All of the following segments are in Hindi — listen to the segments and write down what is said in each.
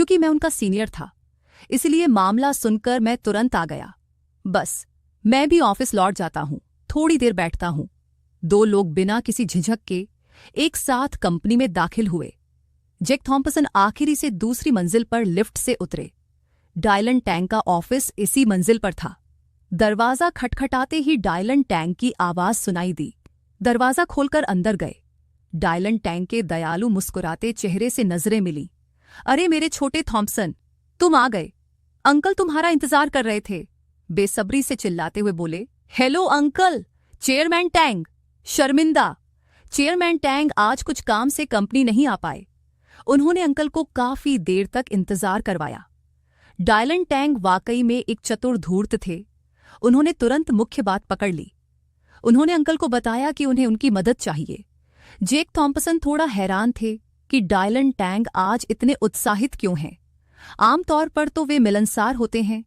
क्योंकि मैं उनका सीनियर था, इसलिए मामला सुनकर मैं तुरंत आ गया। बस मैं भी ऑफिस लौट जाता हूँ, थोड़ी देर बैठता हूँ। 2 लोग बिना किसी झिझक के एक साथ कंपनी में दाखिल हुए। जैक थॉम्पसन आखिरी से दूसरी मंजिल पर लिफ्ट से उतरे। डायलन टैंग का ऑफिस इसी मंजिल पर था। दरवाजा खटखटाते ही डायलन टैंग की आवाज सुनाई दी। दरवाजा खोलकर अंदर गए। डायलन टैंग के दयालु मुस्कुराते चेहरे से नजरें मिली। अरे मेरे छोटे थॉम्पसन, तुम आ गए। अंकल तुम्हारा इंतजार कर रहे थे, बेसब्री से चिल्लाते हुए बोले। Hello uncle. Chairman Tang. शर्मिंदा। चेयरमैन टैंग आज कुछ काम से कंपनी नहीं आ पाए। उन्होंने अंकल को काफी देर तक इंतजार करवाया। डायलन टैंग वाकई में एक चतुर धूर्त थे। उन्होंने तुरंत मुख्य बात पकड़ ली। उन्होंने अंकल को बताया कि उन्हें उनकी मदद चाहिए। जैक थॉम्पसन थोड़ा हैरान थे कि डायलन टैंग आज इतने उत्साहित क्यों हैं। आमतौर पर तो वे मिलनसार होते हैं,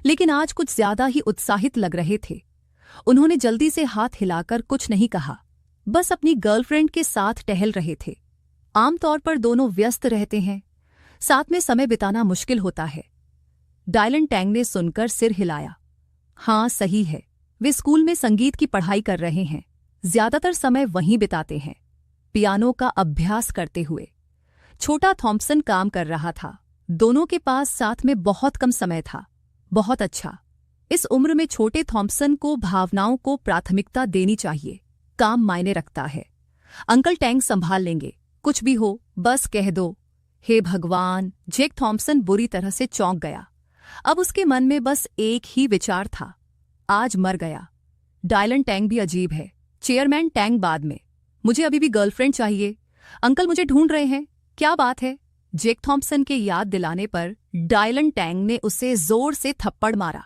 लेकिन आज कुछ ज्यादा ही उत्साहित लग रहे थे। उन्होंने जल्दी से हाथ हिलाकर कुछ नहीं कहा, बस अपनी गर्लफ्रेंड के साथ टहल रहे थे। आमतौर पर दोनों व्यस्त रहते हैं, साथ में समय बिताना मुश्किल होता है। डायलन टैंग ने सुनकर सिर हिलाया। हाँ सही है, वे स्कूल में संगीत की पढ़ाई कर रहे हैं, ज्यादातर समय वहीं बिताते हैं, पियानो का अभ्यास करते हुए। छोटा थॉम्पसन काम कर रहा था। दोनों के पास साथ में बहुत कम समय था। बहुत अच्छा। इस उम्र में छोटे थॉम्पसन को भावनाओं को प्राथमिकता देनी चाहिए। काम मायने रखता है। अंकल टैंग संभाल लेंगे, कुछ भी हो बस कह दो। हे भगवान, जैक थॉम्पसन बुरी तरह से चौंक गया। अब उसके मन में बस एक ही विचार था, आज मर गया। डायलन टैंग भी अजीब है। चेयरमैन टैंग बाद में, मुझे अभी भी गर्लफ्रेंड चाहिए। अंकल मुझे ढूंढ रहे हैं, क्या बात है? जैक थॉम्पसन के याद दिलाने पर डायलन टैंग ने उसे जोर से थप्पड़ मारा।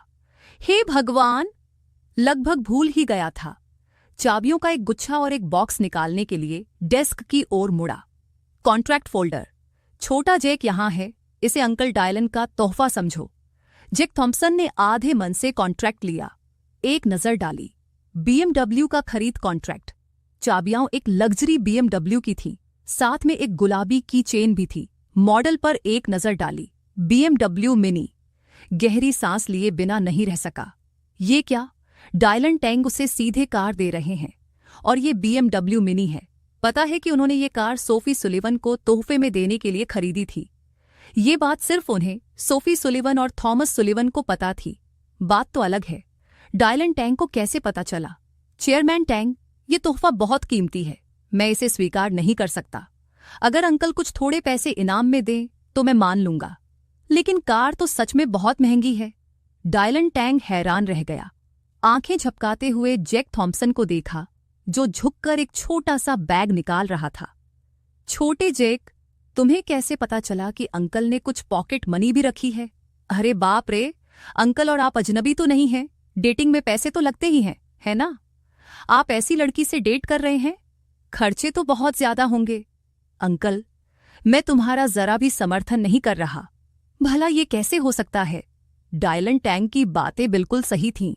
हे भगवान, लगभग भूल ही गया था। चाबियों का एक गुच्छा और एक बॉक्स निकालने के लिए डेस्क की ओर मुड़ा। Contract folder. छोटा जैक यहाँ है, इसे अंकल डायलन का तोहफा समझो। जैक थॉम्पसन ने आधे मन से कॉन्ट्रैक्ट लिया। एक नजर डाली, BMW का खरीद कॉन्ट्रैक्ट। चाबियां एक लग्जरी BMW की थी, साथ में एक गुलाबी की चेन भी थी। मॉडल पर एक नजर डाली, BMW मिनी। गहरी सांस लिए बिना नहीं रह सका। ये क्या? डायलन टैंग उसे सीधे कार दे रहे हैं, और ये BMW मिनी है। पता है कि उन्होंने ये कार सोफी सुलिवन को तोहफे में देने के लिए खरीदी थी। ये बात सिर्फ उन्हें, सोफी सुलिवन और थॉमस सुलिवन को पता थी। बात तो अलग है, डायलन टैंग को कैसे पता चला? चेयरमैन टैंग, ये तोहफा बहुत कीमती है, मैं इसे स्वीकार नहीं कर सकता। अगर अंकल कुछ थोड़े पैसे इनाम में दें तो मैं मान लूंगा, लेकिन कार तो सच में बहुत महंगी है। डायलन टैंग हैरान रह गया। आंखें झपकाते हुए जैक थॉम्पसन को देखा, जो झुककर एक छोटा सा बैग निकाल रहा था। छोटे जैक, तुम्हें कैसे पता चला कि अंकल ने कुछ पॉकेट मनी भी रखी है? अरे बाप रे, अंकल और आप अजनबी तो नहीं हैं, डेटिंग में पैसे तो लगते ही हैं, है ना? आप ऐसी लड़की से डेट कर रहे हैं, खर्चे तो बहुत ज्यादा होंगे। अंकल, मैं तुम्हारा जरा भी समर्थन नहीं कर रहा। भला ये कैसे हो सकता है? डायलन टैंग की बातें बिल्कुल सही थीं।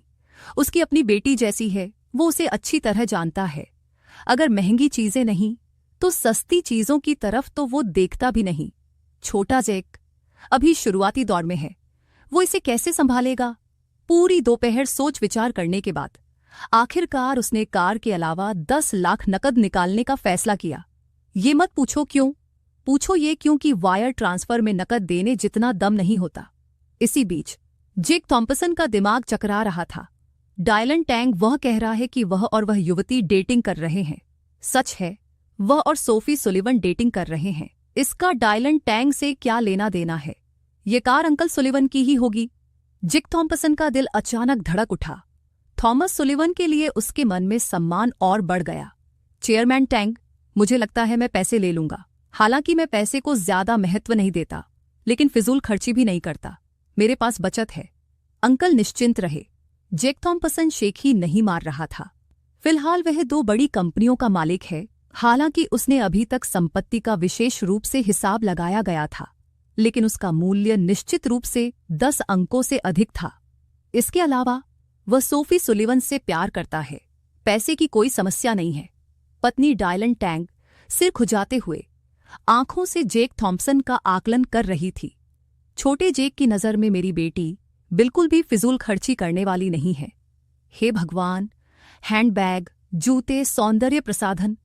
उसकी अपनी बेटी जैसी है, वो उसे अच्छी तरह जानता है। अगर महंगी चीजें नहीं तो सस्ती चीजों की तरफ तो वो देखता भी नहीं। छोटा जैक अभी शुरुआती दौर में है, वो इसे कैसे संभालेगा? पूरी दोपहर सोच विचार करने के बाद आखिरकार उसने कार के अलावा 10 लाख नकद निकालने का फैसला किया। ये मत पूछो क्यों, पूछो ये क्योंकि वायर ट्रांसफर में नकद देने जितना दम नहीं होता। इसी बीच जैक थॉम्पसन का दिमाग चकरा रहा था। डायलन टैंग वह कह रहा है कि वह और वह युवती डेटिंग कर रहे हैं। सच है, वह और सोफी सुलिवन डेटिंग कर रहे हैं। इसका डायलन टैंग से क्या लेना देना है? ये कार अंकल सुलिवन की ही होगी। जैक थॉम्पसन का दिल अचानक धड़क उठा। थॉमस सुलिवन के लिए उसके मन में सम्मान और बढ़ गया। चेयरमैन टैंग, मुझे लगता है मैं पैसे ले लूंगा। हालांकि मैं पैसे को ज्यादा महत्व नहीं देता, लेकिन फिजूल खर्ची भी नहीं करता। मेरे पास बचत है। अंकल निश्चिंत रहे। जैक थॉम्पसन शेख ही नहीं मार रहा था। फिलहाल वह 2 बड़ी कंपनियों का मालिक है। हालांकि उसने अभी तक संपत्ति का विशेष रूप से हिसाब लगाया गया था, लेकिन उसका मूल्य निश्चित रूप से 10 अंकों से अधिक था। इसके अलावा वह सोफी सुलिवन से प्यार करता है। पैसे की कोई समस्या नहीं है। पत्नी डायलन टैंग सिर खुजाते हुए आंखों से जैक थॉम्पसन का आकलन कर रही थी। छोटे जेक की नज़र में मेरी बेटी बिल्कुल भी फिजूल खर्ची करने वाली नहीं है। हे भगवान, हैंडबैग, जूते, सौंदर्य प्रसाधन,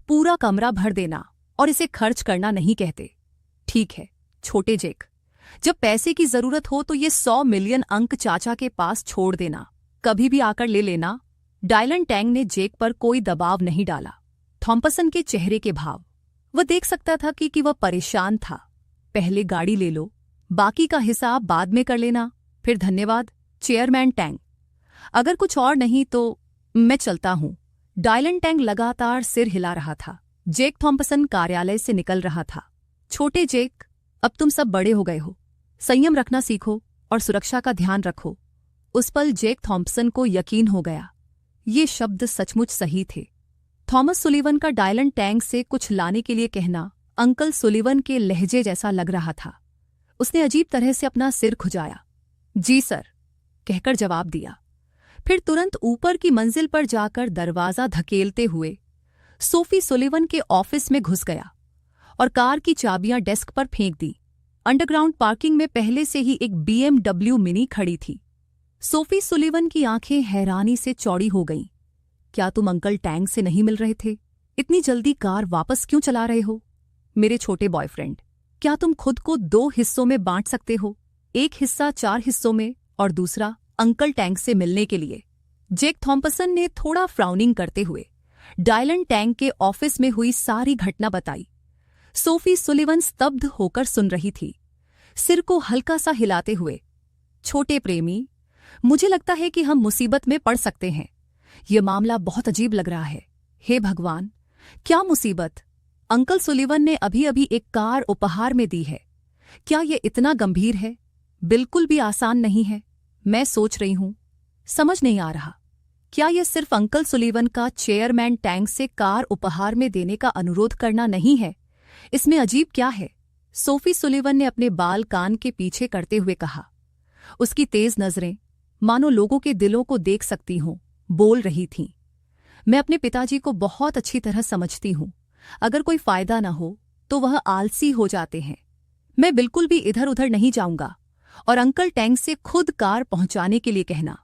पूरा कमरा भर देना और इसे खर्च करना नहीं कहते। ठीक है छोटे जेक, जब पैसे की जरूरत हो तो ये 100 मिलियन अंक चाचा के पास छोड़ देना, कभी भी आकर ले लेना। डायलन टैंग ने जेक पर कोई दबाव नहीं डाला। थॉम्पसन के चेहरे के भाव, वह देख सकता था कि वह परेशान था। पहले गाड़ी ले लो, बाकी का हिसाब बाद में कर लेना, फिर धन्यवाद चेयरमैन टैंग। अगर कुछ और नहीं तो मैं चलता हूं। डायलन टैंग लगातार सिर हिला रहा था। जेक थॉम्पसन कार्यालय से निकल रहा था। छोटे जेक, अब तुम सब बड़े हो गए हो, संयम रखना सीखो और सुरक्षा का ध्यान रखो। उस पल जेक थॉम्पसन को यकीन हो गया, ये शब्द सचमुच सही थे। थॉमस सुलिवन का डायलन टैंग से कुछ लाने के लिए कहना अंकल सुलिवन के लहजे जैसा लग रहा था। उसने अजीब तरह से अपना सिर खुजाया। जी सर कहकर जवाब दिया, फिर तुरंत ऊपर की मंजिल पर जाकर दरवाजा धकेलते हुए सोफी सुलिवन के ऑफिस में घुस गया और कार की चाबियां डेस्क पर फेंक दी। अंडरग्राउंड पार्किंग में पहले से ही एक BMW मिनी खड़ी थी। सोफी सुलिवन की आंखें हैरानी से चौड़ी हो गईं। क्या तुम अंकल टैंग से नहीं मिल रहे थे? इतनी जल्दी कार वापस क्यों चला रहे हो? मेरे छोटे बॉयफ्रेंड, क्या तुम खुद को 2 हिस्सों में बांट सकते हो? एक हिस्सा 4 हिस्सों में और दूसरा अंकल टैंग से मिलने के लिए। जेक थॉम्पसन ने थोड़ा फ्राउनिंग करते हुए डायलन टैंग के ऑफिस में हुई सारी घटना बताई। सोफी सुलिवन स्तब्ध होकर सुन रही थी, सिर को हल्का सा हिलाते हुए। छोटे प्रेमी, मुझे लगता है कि हम मुसीबत में पड़ सकते हैं। यह मामला बहुत अजीब लग रहा है। हे भगवान, क्या मुसीबत? अंकल सुलिवन ने अभी अभी एक कार उपहार में दी है। क्या यह इतना गंभीर है? बिल्कुल भी आसान नहीं है। मैं सोच रही हूं, समझ नहीं आ रहा। क्या यह सिर्फ अंकल सुलिवन का चेयरमैन टैंग से कार उपहार में देने का अनुरोध करना नहीं है? इसमें अजीब क्या है? सोफी सुलिवन ने अपने बाल कान के पीछे करते हुए कहा। उसकी तेज नजरें मानो लोगों के दिलों को देख सकती हों, बोल रही थीं। मैं अपने पिताजी को बहुत अच्छी तरह समझती हूं। अगर कोई फायदा न हो तो वह आलसी हो जाते हैं। मैं बिल्कुल भी इधर उधर नहीं जाऊंगा और अंकल टैंग से खुद कार पहुंचाने के लिए कहना।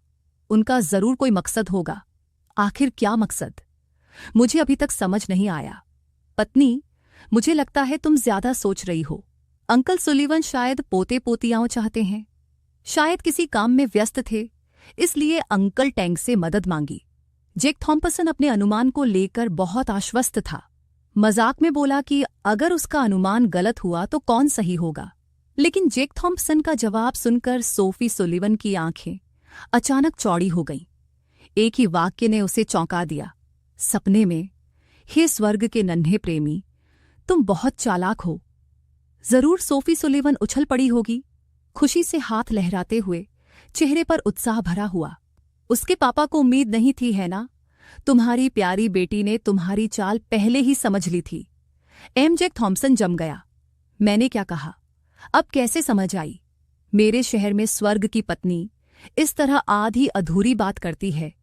उनका जरूर कोई मकसद होगा। आखिर क्या मकसद? मुझे अभी तक समझ नहीं आया। पत्नी, मुझे लगता है तुम ज्यादा सोच रही हो। अंकल सुलिवन शायद पोते पोतियाओं चाहते हैं। शायद किसी काम में व्यस्त थे, इसलिए अंकल टैंग से मदद मांगी। जेक थॉम्पसन अपने अनुमान को लेकर बहुत आश्वस्त था। मजाक में बोला कि अगर उसका अनुमान गलत हुआ तो कौन सही होगा। लेकिन जेक थॉम्पसन का जवाब सुनकर सोफी सुलिवन की आंखें अचानक चौड़ी हो गईं। एक ही वाक्य ने उसे चौंका दिया। सपने में, हे स्वर्ग के नन्हे प्रेमी, तुम बहुत चालाक हो। जरूर सोफी सुलिवन उछल पड़ी होगी, खुशी से हाथ लहराते हुए, चेहरे पर उत्साह भरा हुआ। उसके पापा को उम्मीद नहीं थी, है ना? तुम्हारी प्यारी बेटी ने तुम्हारी चाल पहले ही समझ ली थी। जेक थॉम्पसन जम गया। मैंने क्या कहा? अब कैसे समझ आई? मेरे शहर में स्वर्ग की पत्नी इस तरह आधी अधूरी बात करती है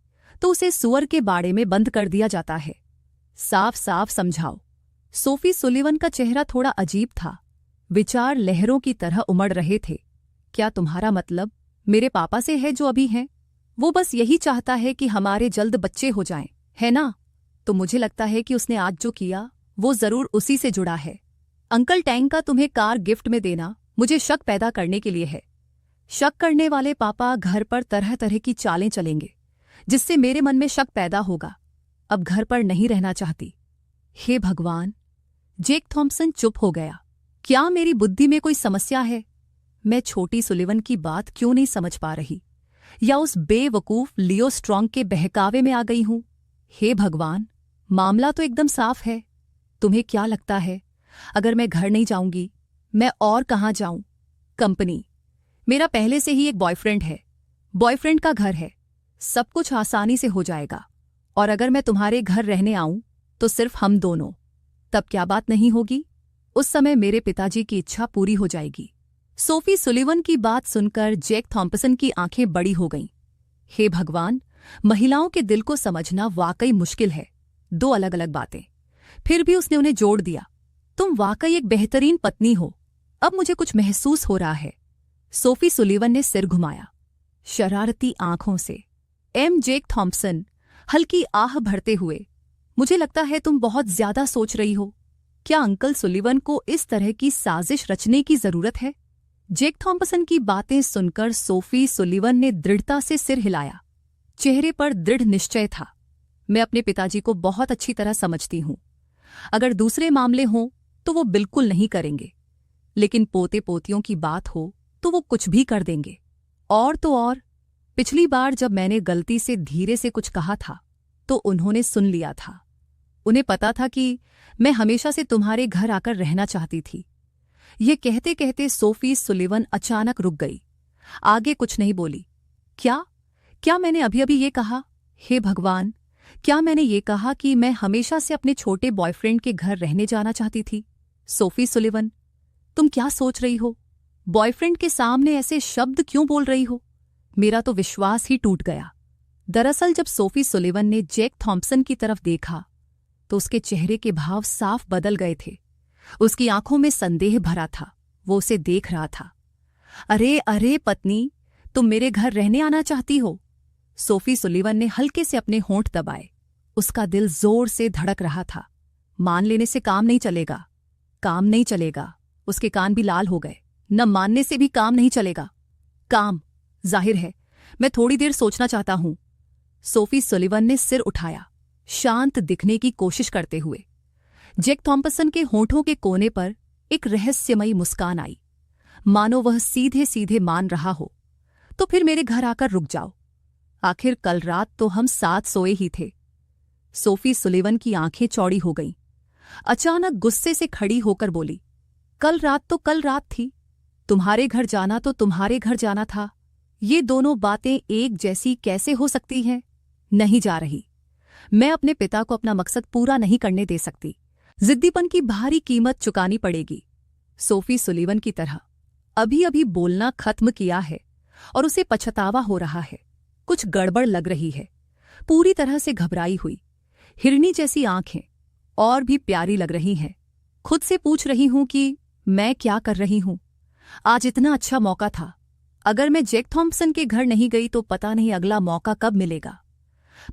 तो उसे सुअर के बाड़े में बंद कर दिया जाता है। साफ साफ समझाओ। सोफी सुलिवन का चेहरा थोड़ा अजीब था। विचार लहरों की तरह उमड़ रहे थे। क्या तुम्हारा मतलब मेरे पापा से है जो अभी हैं? वो बस यही चाहता है कि हमारे जल्द बच्चे हो जाएं, है ना? तो मुझे लगता है कि उसने आज जो किया वो जरूर उसी से जुड़ा है। अंकल टैंग का तुम्हें कार गिफ्ट में देना मुझे शक पैदा करने के लिए है। शक करने वाले पापा घर पर तरह तरह की चालें चलेंगे, जिससे मेरे मन में शक पैदा होगा। अब घर पर नहीं रहना चाहती। हे भगवान! जेक थॉम्पसन चुप हो गया। क्या मेरी बुद्धि में कोई समस्या है? मैं छोटी सुलिवन की बात क्यों नहीं समझ पा रही, या उस बेवकूफ लियो स्ट्रॉन्ग के बहकावे में आ गई हूं? हे भगवान! मामला तो एकदम साफ है। तुम्हें क्या लगता है, अगर मैं घर नहीं जाऊंगी, मैं और कहां जाऊं? कंपनी। मेरा पहले से ही एक बॉयफ्रेंड है, बॉयफ्रेंड का घर है, सब कुछ आसानी से हो जाएगा। और अगर मैं तुम्हारे घर रहने आऊं तो सिर्फ हम दोनों। तब क्या बात नहीं होगी? उस समय मेरे पिताजी की इच्छा पूरी हो जाएगी। सोफी सुलिवन की बात सुनकर जेक थॉम्पसन की आंखें बड़ी हो गईं। हे भगवान! महिलाओं के दिल को समझना वाकई मुश्किल है। 2 अलग अलग बातें। फिर भी उसने उन्हें जोड़ दिया। तुम वाकई एक बेहतरीन पत्नी हो। अब मुझे कुछ महसूस हो रहा है। सोफी सुलीवन ने सिर घुमाया शरारती आंखों से। जेक थॉम्पसन, हल्की आह भरते हुए, मुझे लगता है तुम बहुत ज्यादा सोच रही हो। क्या अंकल सुलीवन को इस तरह की साजिश रचने की जरूरत है? जेक थॉम्पसन की बातें सुनकर सोफी सुलीवन ने दृढ़ता से सिर हिलाया। चेहरे पर दृढ़ निश्चय था। मैं अपने पिताजी को बहुत अच्छी तरह समझती हूं। अगर दूसरे मामले हों तो वो बिल्कुल नहीं करेंगे, लेकिन पोते पोतियों की बात हो तो वो कुछ भी कर देंगे। और तो और, पिछली बार जब मैंने गलती से धीरे से कुछ कहा था तो उन्होंने सुन लिया था। उन्हें पता था कि मैं हमेशा से तुम्हारे घर आकर रहना चाहती थी। ये कहते कहते सोफी सुलीवन अचानक रुक गई। आगे कुछ नहीं बोली। क्या मैंने अभी अभी ये कहा? हे भगवान, क्या मैंने ये कहा कि मैं हमेशा से अपने छोटे बॉयफ्रेंड के घर रहने जाना चाहती थी? सोफी सुलीवन, तुम क्या सोच रही हो? बॉयफ्रेंड के सामने ऐसे शब्द क्यों बोल रही हो? मेरा तो विश्वास ही टूट गया। दरअसल जब सोफी सुलीवन ने जेक थॉम्पसन की तरफ देखा तो उसके चेहरे के भाव साफ बदल गए थे। उसकी आंखों में संदेह भरा था। वो उसे देख रहा था। अरे अरे पत्नी, तुम मेरे घर रहने आना चाहती हो? सोफी सुलीवन ने हल्के से अपने होंठ दबाए। उसका दिल जोर से धड़क रहा था। मान लेने से काम नहीं चलेगा। काम नहीं चलेगा। उसके कान भी लाल हो गए। न मानने से भी काम नहीं चलेगा। काम, जाहिर है मैं थोड़ी देर सोचना चाहता हूं। सोफी सुलीवन ने सिर उठाया, शांत दिखने की कोशिश करते हुए। जेक थॉम्पसन के होंठों के कोने पर एक रहस्यमयी मुस्कान आई, मानो वह सीधे सीधे मान रहा हो। तो फिर मेरे घर आकर रुक जाओ। आखिर कल रात तो हम साथ सोए ही थे। सोफी सुलीवन की आंखें चौड़ी हो गईं। अचानक गुस्से से खड़ी होकर बोली, कल रात तो कल रात थी। तुम्हारे घर जाना तो तुम्हारे घर जाना था। ये दोनों बातें एक जैसी कैसे हो सकती हैं? नहीं जा रही। मैं अपने पिता को अपना मकसद पूरा नहीं करने दे सकती। जिद्दीपन की भारी कीमत चुकानी पड़ेगी। सोफी सुलीवन की तरह अभी अभी बोलना खत्म किया है और उसे पछतावा हो रहा है। कुछ गड़बड़ लग रही है। पूरी तरह से घबराई हुई, हिरनी जैसी आंखें और भी प्यारी लग रही हैं। खुद से पूछ रही हूं कि मैं क्या कर रही हूं। आज इतना अच्छा मौका था। अगर मैं जेक थॉम्पसन के घर नहीं गई तो पता नहीं अगला मौका कब मिलेगा।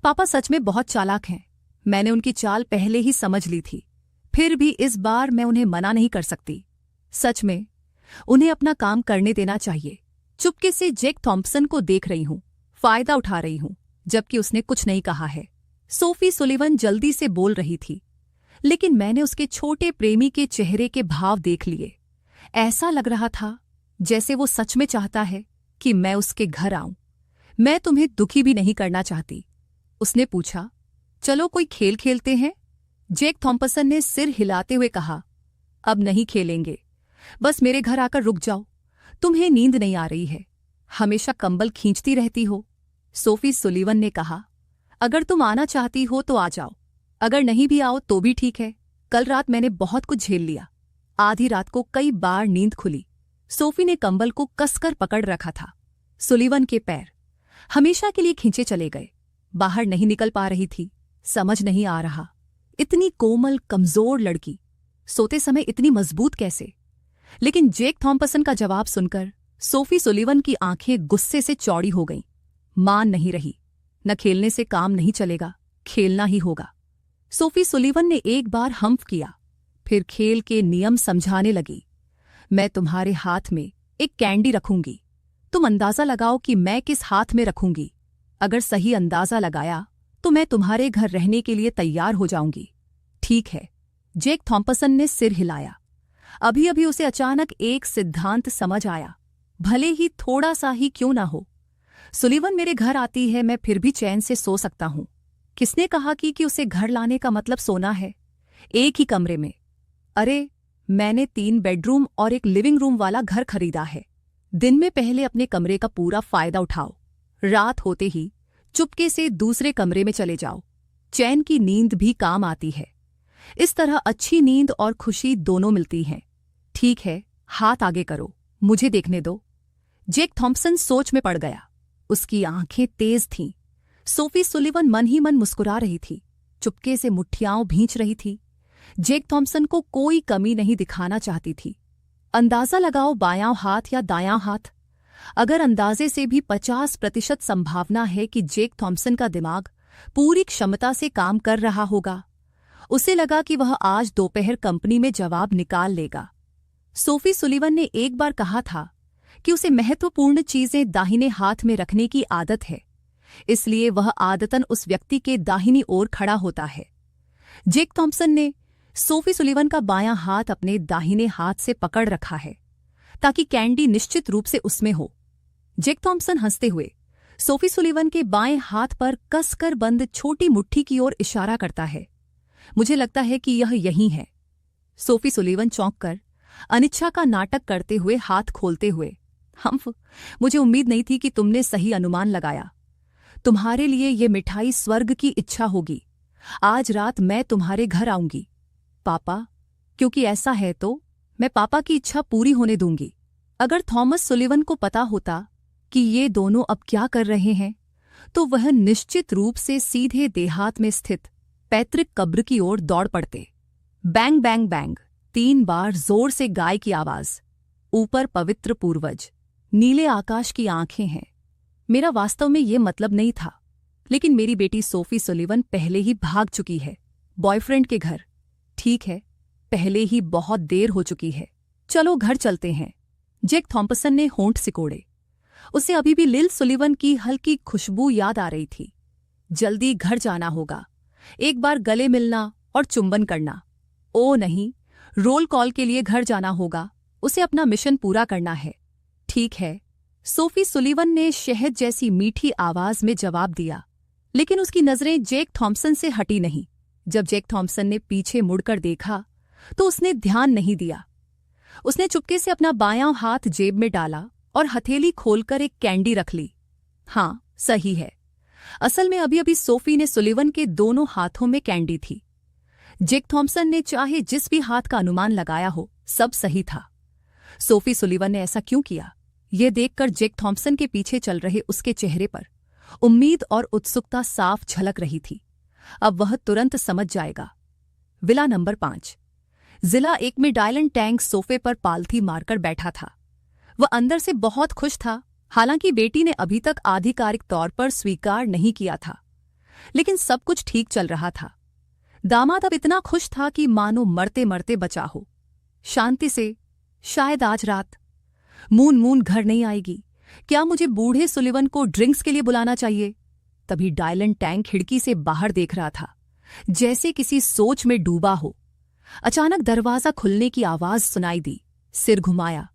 पापा सच में बहुत चालाक हैं। मैंने उनकी चाल पहले ही समझ ली थी। फिर भी इस बार मैं उन्हें मना नहीं कर सकती। सच में उन्हें अपना काम करने देना चाहिए। चुपके से जेक थॉम्पसन को देख रही हूं, फायदा उठा रही हूं, जबकि उसने कुछ नहीं कहा है। सोफी सुलीवन जल्दी से बोल रही थी, लेकिन मैंने उसके छोटे प्रेमी के चेहरे के भाव देख लिए। ऐसा लग रहा था जैसे वो सच में चाहता है कि मैं उसके घर आऊं। मैं तुम्हें दुखी भी नहीं करना चाहती। उसने पूछा, चलो कोई खेल खेलते हैं? जेक थॉम्पसन ने सिर हिलाते हुए कहा, अब नहीं खेलेंगे। बस मेरे घर आकर रुक जाओ। तुम्हें नींद नहीं आ रही है? हमेशा कंबल खींचती रहती हो। सोफी सुलीवन ने कहा, अगर तुम आना चाहती हो तो आ जाओ। अगर नहीं भी आओ तो भी ठीक है। कल रात मैंने बहुत कुछ झेल लिया। आधी रात को कई बार नींद खुली। सोफी ने कंबल को कसकर पकड़ रखा था। सुलीवन के पैर हमेशा के लिए खींचे चले गए। बाहर नहीं निकल पा रही थी। समझ नहीं आ रहा, इतनी कोमल कमजोर लड़की सोते समय इतनी मजबूत कैसे? लेकिन जेक थॉम्पसन का जवाब सुनकर सोफी सुलीवन की आंखें गुस्से से चौड़ी हो गईं। मान नहीं रही। न खेलने से काम नहीं चलेगा, खेलना ही होगा। सोफी सुलीवन ने एक बार हम्फ किया, फिर खेल के नियम समझाने लगी। मैं तुम्हारे हाथ में एक कैंडी रखूंगी। तुम अंदाजा लगाओ कि मैं किस हाथ में रखूंगी। अगर सही अंदाजा लगाया तो मैं तुम्हारे घर रहने के लिए तैयार हो जाऊंगी। ठीक है। जेक थॉम्पसन ने सिर हिलाया। अभी अभी उसे अचानक एक सिद्धांत समझ आया, भले ही थोड़ा सा ही क्यों ना हो। सुलीवन मेरे घर आती है, मैं फिर भी चैन से सो सकता हूं। किसने कहा कि उसे घर लाने का मतलब सोना है? एक ही कमरे में। अरे, मैंने 3 बेडरूम और एक लिविंग रूम वाला घर खरीदा है। दिन में पहले अपने कमरे का पूरा फायदा उठाओ। रात होते ही चुपके से दूसरे कमरे में चले जाओ। चैन की नींद भी काम आती है। इस तरह अच्छी नींद और खुशी दोनों मिलती हैं। ठीक है, हाथ आगे करो, मुझे देखने दो। जेक थॉम्पसन सोच में पड़ गया। उसकी आंखें तेज थीं। सोफी सुलीवन मन ही मन मुस्कुरा रही थी, चुपके से मुट्ठियां भींच रही थी। जेक थॉम्पसन को कोई कमी नहीं दिखाना चाहती थी। अंदाजा लगाओ, बायां हाथ या दायां हाथ? अगर अंदाजे से भी 50% संभावना है कि जेक थॉम्पसन का दिमाग पूरी क्षमता से काम कर रहा होगा। उसे लगा कि वह आज दोपहर कंपनी में जवाब निकाल लेगा। सोफी सुलिवन ने एक बार कहा था कि उसे महत्वपूर्ण चीजें दाहिने हाथ में रखने की आदत है, इसलिए वह आदतन उस व्यक्ति के दाहिनी ओर खड़ा होता है। जेक थॉम्पसन ने सोफी सुलिवन का बायां हाथ अपने दाहिने हाथ से पकड़ रखा है ताकि कैंडी निश्चित रूप से उसमें हो। जेक थॉम्पसन हंसते हुए सोफी सुलिवन के बाएं हाथ पर कसकर बंद छोटी मुट्ठी की ओर इशारा करता है। मुझे लगता है कि यह यही है। सोफी सुलिवन चौंक कर अनिच्छा का नाटक करते हुए हाथ खोलते हुए, मुझे उम्मीद नहीं थी कि तुमने सही अनुमान लगाया। तुम्हारे लिए ये मिठाई स्वर्ग की इच्छा होगी। आज रात मैं तुम्हारे घर आऊंगी पापा, क्योंकि ऐसा है तो मैं पापा की इच्छा पूरी होने दूंगी। अगर थॉमस सुलिवन को पता होता कि ये दोनों अब क्या कर रहे हैं, तो वह निश्चित रूप से सीधे देहात में स्थित पैतृक कब्र की ओर दौड़ पड़ते। बैंग बैंग बैंग 3 बार जोर से गाय की आवाज। ऊपर पवित्र पूर्वज, नीले आकाश की आंखें हैं। मेरा वास्तव में ये मतलब नहीं था, लेकिन मेरी बेटी सोफी सुलिवन पहले ही भाग चुकी है बॉयफ्रेंड के घर। ठीक है, पहले ही बहुत देर हो चुकी है। चलो घर चलते हैं। जेक थॉम्पसन ने होंठ सिकोड़े। उसे अभी भी लिल सुलिवन की हल्की खुशबू याद आ रही थी। जल्दी घर जाना होगा, एक बार गले मिलना और चुंबन करना। ओ नहीं, रोल कॉल के लिए घर जाना होगा। उसे अपना मिशन पूरा करना है। ठीक है, सोफी सुलिवन ने शहद जैसी मीठी आवाज में जवाब दिया, लेकिन उसकी नजरें जेक थॉम्पसन से हटी नहीं। जब जेक थॉम्पसन ने पीछे मुड़कर देखा तो उसने ध्यान नहीं दिया। उसने चुपके से अपना बायां हाथ जेब में डाला और हथेली खोलकर एक कैंडी रख ली। हाँ, सही है। असल में अभी अभी सोफी ने सुलिवन के दोनों हाथों में कैंडी थी। जेक थॉम्पसन ने चाहे जिस भी हाथ का अनुमान लगाया हो, सब सही था। सोफी सुलिवन ने ऐसा क्यों किया, यह देखकर जेक थॉम्पसन के पीछे चल रहे उसके चेहरे पर उम्मीद और उत्सुकता साफ झलक रही थी। अब वह तुरंत समझ जाएगा। विला नंबर 5, जिला 1 में डायलन टैंक सोफे पर पालथी मारकर बैठा था। वह अंदर से बहुत खुश था, हालांकि बेटी ने अभी तक आधिकारिक तौर पर स्वीकार नहीं किया था, लेकिन सब कुछ ठीक चल रहा था। दामाद अब इतना खुश था कि मानो मरते मरते बचा हो। शांति से, शायद आज रात मून घर नहीं आएगी। क्या मुझे बूढ़े सुलिवन को ड्रिंक्स के लिए बुलाना चाहिए? तभी डायलन टैंक खिड़की से बाहर देख रहा था, जैसे किसी सोच में डूबा हो। अचानक दरवाजा खुलने की आवाज सुनाई दी। सिर घुमाया।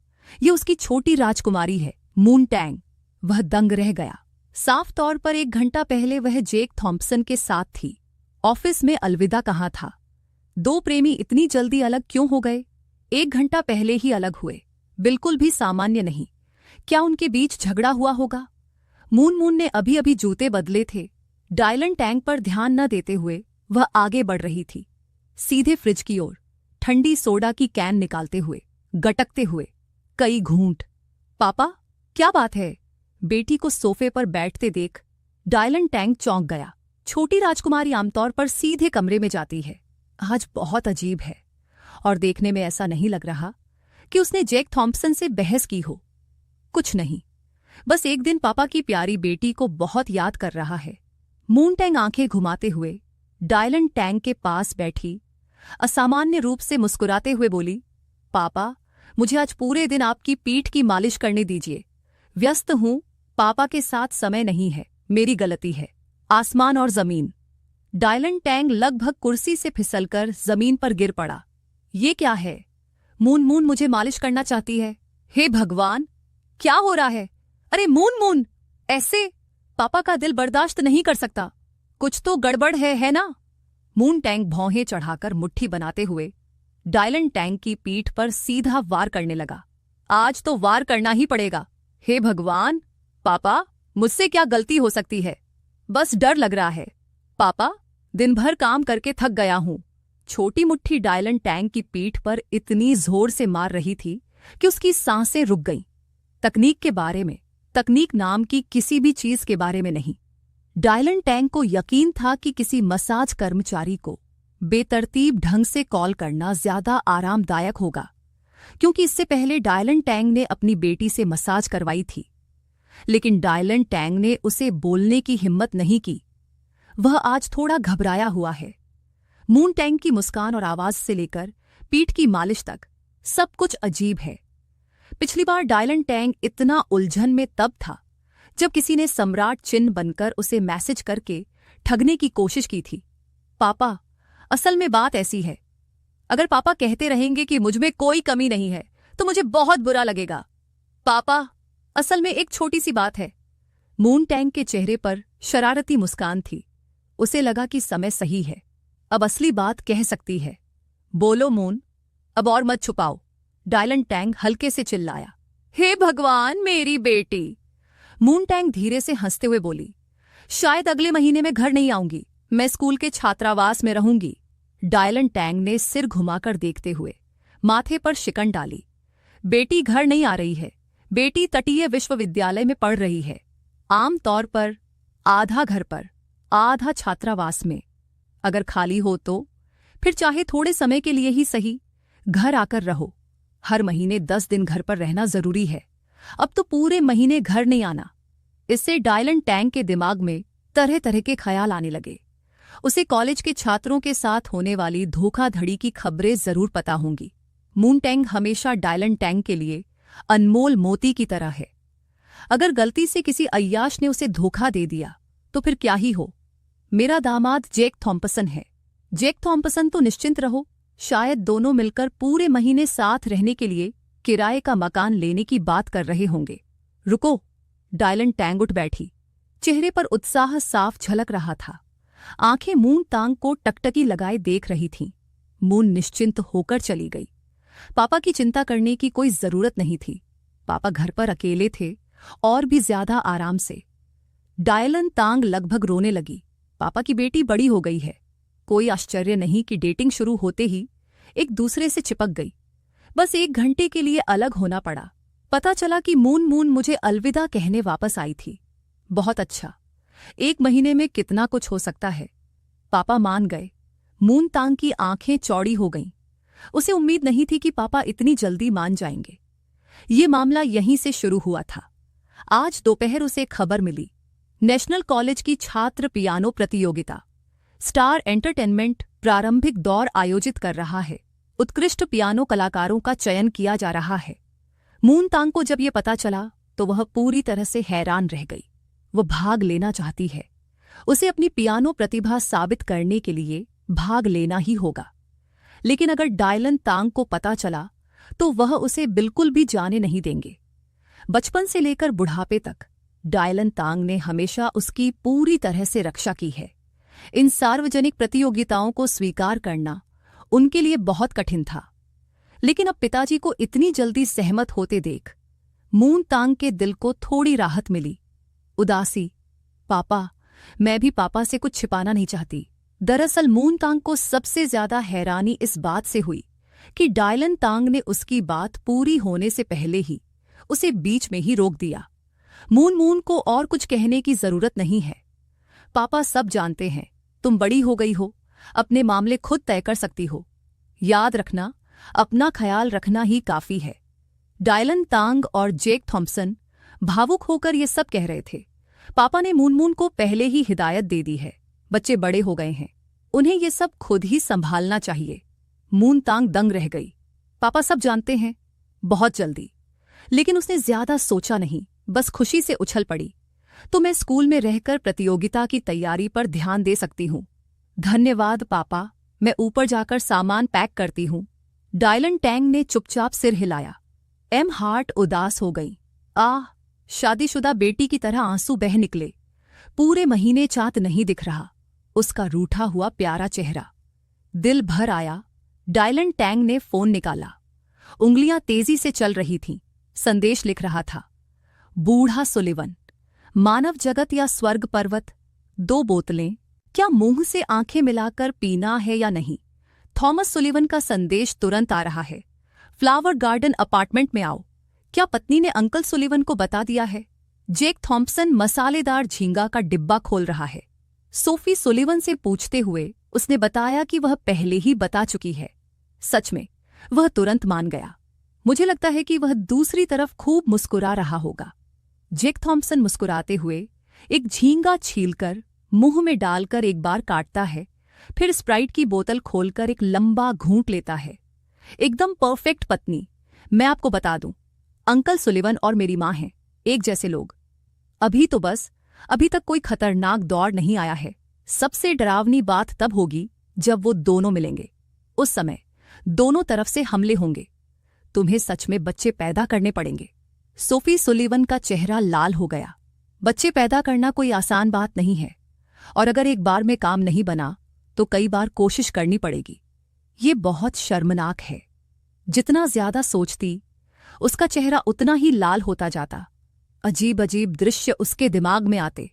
ये उसकी छोटी राजकुमारी है, मून टैंग। वह दंग रह गया। साफ तौर पर 1 घंटा पहले वह जेक थॉम्पसन के साथ थी। ऑफिस में अलविदा कहा था। 2 प्रेमी इतनी जल्दी अलग क्यों हो गए? 1 घंटा पहले ही अलग हुए। बिल्कुल भी सामान्य नहीं। क्या उनके बीच झगड़ा हुआ होगा? मून ने अभी अभी जूते बदले थे। डायलन टैंक पर ध्यान न देते हुए वह आगे बढ़ रही थी, सीधे फ्रिज की ओर, ठंडी सोडा की कैन निकालते हुए, गटकते हुए, कई घूंट। पापा, क्या बात है? बेटी को सोफे पर बैठते देख डायलन टैंक चौंक गया। छोटी राजकुमारी आमतौर पर सीधे कमरे में जाती है। आज बहुत अजीब है, और देखने में ऐसा नहीं लग रहा कि उसने जेक थॉम्पसन से बहस की हो। कुछ नहीं, बस एक दिन पापा की प्यारी बेटी को बहुत याद कर रहा है। मून टैंग आंखें घुमाते हुए डायलन टैंक के पास बैठी असामान्य रूप से मुस्कुराते हुए बोली, पापा, मुझे आज पूरे दिन आपकी पीठ की मालिश करने दीजिए। व्यस्त हूं, पापा के साथ समय नहीं है। मेरी गलती है। आसमान और जमीन। डायलन टैंग लगभग कुर्सी से फिसलकर जमीन पर गिर पड़ा। ये क्या है? मून मुझे मालिश करना चाहती है। हे भगवान, क्या हो रहा है? अरे मून, ऐसे? पापा का दिल बर्दाश्त नहीं कर सकता। कुछ तो गड़बड़ है ना? मून टैंक भौहें चढ़ाकर मुट्ठी बनाते हुए डायलन टैंक की पीठ पर सीधा वार करने लगा। आज तो वार करना ही पड़ेगा। हे भगवान, पापा, मुझसे क्या गलती हो सकती है? बस डर लग रहा है। पापा, दिन भर काम करके थक गया हूं। छोटी मुट्ठी डायलन टैंक की पीठ पर इतनी जोर से मार रही थी कि उसकी सांसें रुक गईं। तकनीक के बारे में, तकनीक नाम की किसी भी चीज के बारे में नहीं। डायलन टैंक को यकीन था कि किसी मसाज कर्मचारी को बेतरतीब ढंग से कॉल करना ज्यादा आरामदायक होगा, क्योंकि इससे पहले डायलन टैंक ने अपनी बेटी से मसाज करवाई थी। लेकिन डायलन टैंग ने उसे बोलने की हिम्मत नहीं की। वह आज थोड़ा घबराया हुआ है। मून टैंग की मुस्कान और आवाज से लेकर पीठ की मालिश तक सब कुछ अजीब है। पिछली बार डायलन टैंग इतना उलझन में तब था जब किसी ने सम्राट चिन्ह बनकर उसे मैसेज करके ठगने की कोशिश की थी। पापा, असल में बात ऐसी है, अगर पापा कहते रहेंगे कि मुझमें कोई कमी नहीं है तो मुझे बहुत बुरा लगेगा। पापा, असल में एक छोटी सी बात है। मून टैंग के चेहरे पर शरारती मुस्कान थी। उसे लगा कि समय सही है, अब असली बात कह सकती है। बोलो मून, अब और मत छुपाओ, डायलन टैंग हल्के से चिल्लाया। हे भगवान, मेरी बेटी! मून टैंग धीरे से हंसते हुए बोली, शायद अगले महीने में घर नहीं आऊंगी, मैं स्कूल के छात्रावास में रहूंगी। डायलन टैंग ने सिर घुमाकर देखते हुए माथे पर शिकन डाली। बेटी घर नहीं आ रही है, बेटी तटीय विश्वविद्यालय में पढ़ रही है। आमतौर पर आधा घर पर, आधा छात्रावास में। अगर खाली हो तो फिर चाहे थोड़े समय के लिए ही सही, घर आकर रहो। हर महीने 10 दिन घर पर रहना जरूरी है, अब तो पूरे महीने घर नहीं आना। इससे डायलन टैंग के दिमाग में तरह तरह के ख्याल आने लगे। उसे कॉलेज के छात्रों के साथ होने वाली धोखाधड़ी की खबरें जरूर पता होंगी। मून टैंग हमेशा डायलन टैंग के लिए अनमोल मोती की तरह है। अगर गलती से किसी अय्याश ने उसे धोखा दे दिया तो फिर क्या ही हो। मेरा दामाद जेक थॉम्पसन है। जेक थॉम्पसन तो निश्चिंत रहो, शायद दोनों मिलकर पूरे महीने साथ रहने के लिए किराए का मकान लेने की बात कर रहे होंगे। रुको! डायलन टैंग उठ बैठी। चेहरे पर उत्साह साफ झलक रहा था। आंखें मून तांग को टकटकी लगाए देख रही थीं। मून निश्चिंत होकर चली गई। पापा की चिंता करने की कोई जरूरत नहीं थी। पापा घर पर अकेले थे और भी ज्यादा आराम से। डायलन तांग लगभग रोने लगी। पापा की बेटी बड़ी हो गई है। कोई आश्चर्य नहीं कि डेटिंग शुरू होते ही एक दूसरे से चिपक गई। बस 1 घंटे के लिए अलग होना पड़ा। पता चला कि मून मुझे अलविदा कहने वापस आई थी। बहुत अच्छा, 1 महीने में कितना कुछ हो सकता है। पापा मान गए। मून तांग की आंखें चौड़ी हो गईं। उसे उम्मीद नहीं थी कि पापा इतनी जल्दी मान जाएंगे। ये मामला यहीं से शुरू हुआ था। आज दोपहर उसे खबर मिली, नेशनल कॉलेज की छात्र पियानो प्रतियोगिता स्टार एंटरटेनमेंट प्रारंभिक दौर आयोजित कर रहा है। उत्कृष्ट पियानो कलाकारों का चयन किया जा रहा है। मून तांग को जब ये पता चला तो वह पूरी तरह से हैरान रह गई। वह भाग लेना चाहती है। उसे अपनी पियानो प्रतिभा साबित करने के लिए भाग लेना ही होगा। लेकिन अगर डायलन तांग को पता चला तो वह उसे बिल्कुल भी जाने नहीं देंगे। बचपन से लेकर बुढ़ापे तक डायलन तांग ने हमेशा उसकी पूरी तरह से रक्षा की है। इन सार्वजनिक प्रतियोगिताओं को स्वीकार करना उनके लिए बहुत कठिन था। लेकिन अब पिताजी को इतनी जल्दी सहमत होते देख मून तांग के दिल को थोड़ी राहत मिली। उदासी, पापा, मैं भी पापा से कुछ छिपाना नहीं चाहती। दरअसल मून तांग को सबसे ज्यादा हैरानी इस बात से हुई कि डायलन तांग ने उसकी बात पूरी होने से पहले ही उसे बीच में ही रोक दिया। मून को और कुछ कहने की जरूरत नहीं है। पापा सब जानते हैं, तुम बड़ी हो गई हो, अपने मामले खुद तय कर सकती हो। याद रखना, अपना ख्याल रखना ही काफी है। डायलन तांग और जेक थॉम्पसन भावुक होकर ये सब कह रहे थे। पापा ने मून को पहले ही हिदायत दे दी है। बच्चे बड़े हो गए हैं, उन्हें ये सब खुद ही संभालना चाहिए। मून तांग दंग रह गई। पापा सब जानते हैं, बहुत जल्दी। लेकिन उसने ज्यादा सोचा नहीं, बस खुशी से उछल पड़ी। तो मैं स्कूल में रहकर प्रतियोगिता की तैयारी पर ध्यान दे सकती हूँ। धन्यवाद पापा, मैं ऊपर जाकर सामान पैक करती हूँ। डायलन टैंग ने चुपचाप सिर हिलाया। एम हार्ट उदास हो गई। शादीशुदा बेटी की तरह आंसू बह निकले। पूरे महीने चाँद नहीं दिख रहा उसका रूठा हुआ प्यारा चेहरा। दिल भर आया। डायलन टैंग ने फोन निकाला। उंगलियां तेजी से चल रही थीं। संदेश लिख रहा था। बूढ़ा सुलिवन, मानव जगत या स्वर्ग पर्वत, 2 बोतलें, क्या मुंह से आंखें मिलाकर पीना है या नहीं? थॉमस सुलिवन का संदेश तुरंत आ रहा है। फ्लावर गार्डन अपार्टमेंट में आओ। क्या पत्नी ने अंकल सुलिवन को बता दिया है? जेक थॉम्पसन मसालेदार झींगा का डिब्बा खोल रहा है। सोफी सुलिवन से पूछते हुए उसने बताया कि वह पहले ही बता चुकी है। सच में वह तुरंत मान गया। मुझे लगता है कि वह दूसरी तरफ खूब मुस्कुरा रहा होगा। जेक थॉम्पसन मुस्कुराते हुए एक झींगा छीलकर मुंह में डालकर एक बार काटता है, फिर स्प्राइट की बोतल खोलकर एक लंबा घूंट लेता है। एकदम परफेक्ट पत्नी। मैं आपको बता दूं, अंकल सुलिवन और मेरी मां हैं एक जैसे लोग। अभी तक कोई खतरनाक दौर नहीं आया है। सबसे डरावनी बात तब होगी जब वो दोनों मिलेंगे। उस समय दोनों तरफ से हमले होंगे। तुम्हें सच में बच्चे पैदा करने पड़ेंगे। सोफी सुलिवन का चेहरा लाल हो गया। बच्चे पैदा करना कोई आसान बात नहीं है, और अगर एक बार में काम नहीं बना तो कई बार कोशिश करनी पड़ेगी। ये बहुत शर्मनाक है। जितना ज्यादा सोचती, उसका चेहरा उतना ही लाल होता जाता। अजीब अजीब दृश्य उसके दिमाग में आते।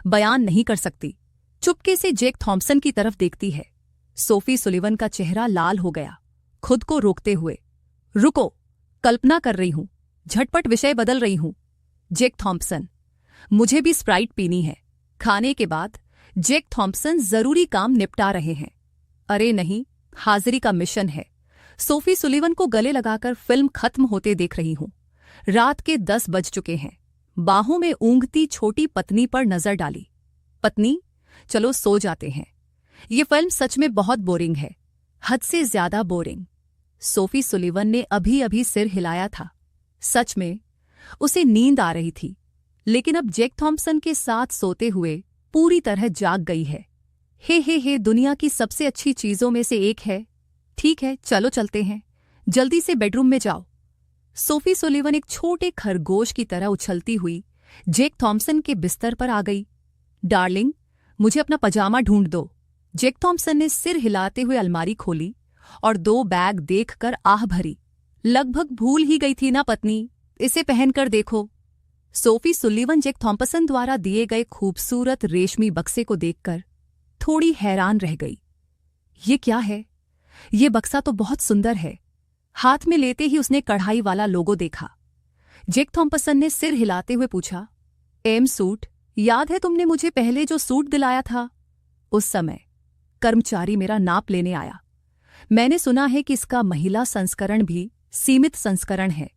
बयान नहीं कर सकती। चुपके से जेक थॉम्पसन की तरफ देखती है। सोफी सुलिवन का चेहरा लाल हो गया, खुद को रोकते हुए। रुको, कल्पना कर रही हूं, झटपट विषय बदल रही हूं। जेक थॉम्पसन, मुझे भी स्प्राइट पीनी है। खाने के बाद जेक थॉम्पसन जरूरी काम निपटा रहे हैं। अरे नहीं, हाजिरी का मिशन है। सोफी सुलिवन को गले लगाकर फिल्म खत्म होते देख रही हूं। रात के 10 बज चुके हैं। बाहों में ऊँघती छोटी पत्नी पर नजर डाली। पत्नी, चलो सो जाते हैं। ये फिल्म सच में बहुत बोरिंग है, हद से ज्यादा बोरिंग। सोफी सुलिवन ने अभी अभी सिर हिलाया था। सच में उसे नींद आ रही थी, लेकिन अब जेक थॉम्पसन के साथ सोते हुए पूरी तरह जाग गई है। हे, दुनिया की सबसे अच्छी चीजों में से एक है। ठीक है, चलो चलते हैं। जल्दी से बेडरूम में जाओ। सोफी सुलिवन एक छोटे खरगोश की तरह उछलती हुई जेक थॉम्पसन के बिस्तर पर आ गई। डार्लिंग, मुझे अपना पजामा ढूंढ दो। जेक थॉम्पसन ने सिर हिलाते हुए अलमारी खोली और 2 बैग देखकर आह भरी। लगभग भूल ही गई थी ना पत्नी, इसे पहनकर देखो। सोफी सुलिवन जेक थॉम्पसन द्वारा दिए गए खूबसूरत रेशमी बक्से को देखकर थोड़ी हैरान रह गई। ये क्या है? ये बक्सा तो बहुत सुंदर है। हाथ में लेते ही उसने कढ़ाई वाला लोगो देखा। जेक थॉम्पसन ने सिर हिलाते हुए पूछा, एम सूट, याद है तुमने मुझे पहले जो सूट दिलाया था? उस समय कर्मचारी मेरा नाप लेने आया। मैंने सुना है कि इसका महिला संस्करण भी सीमित संस्करण है,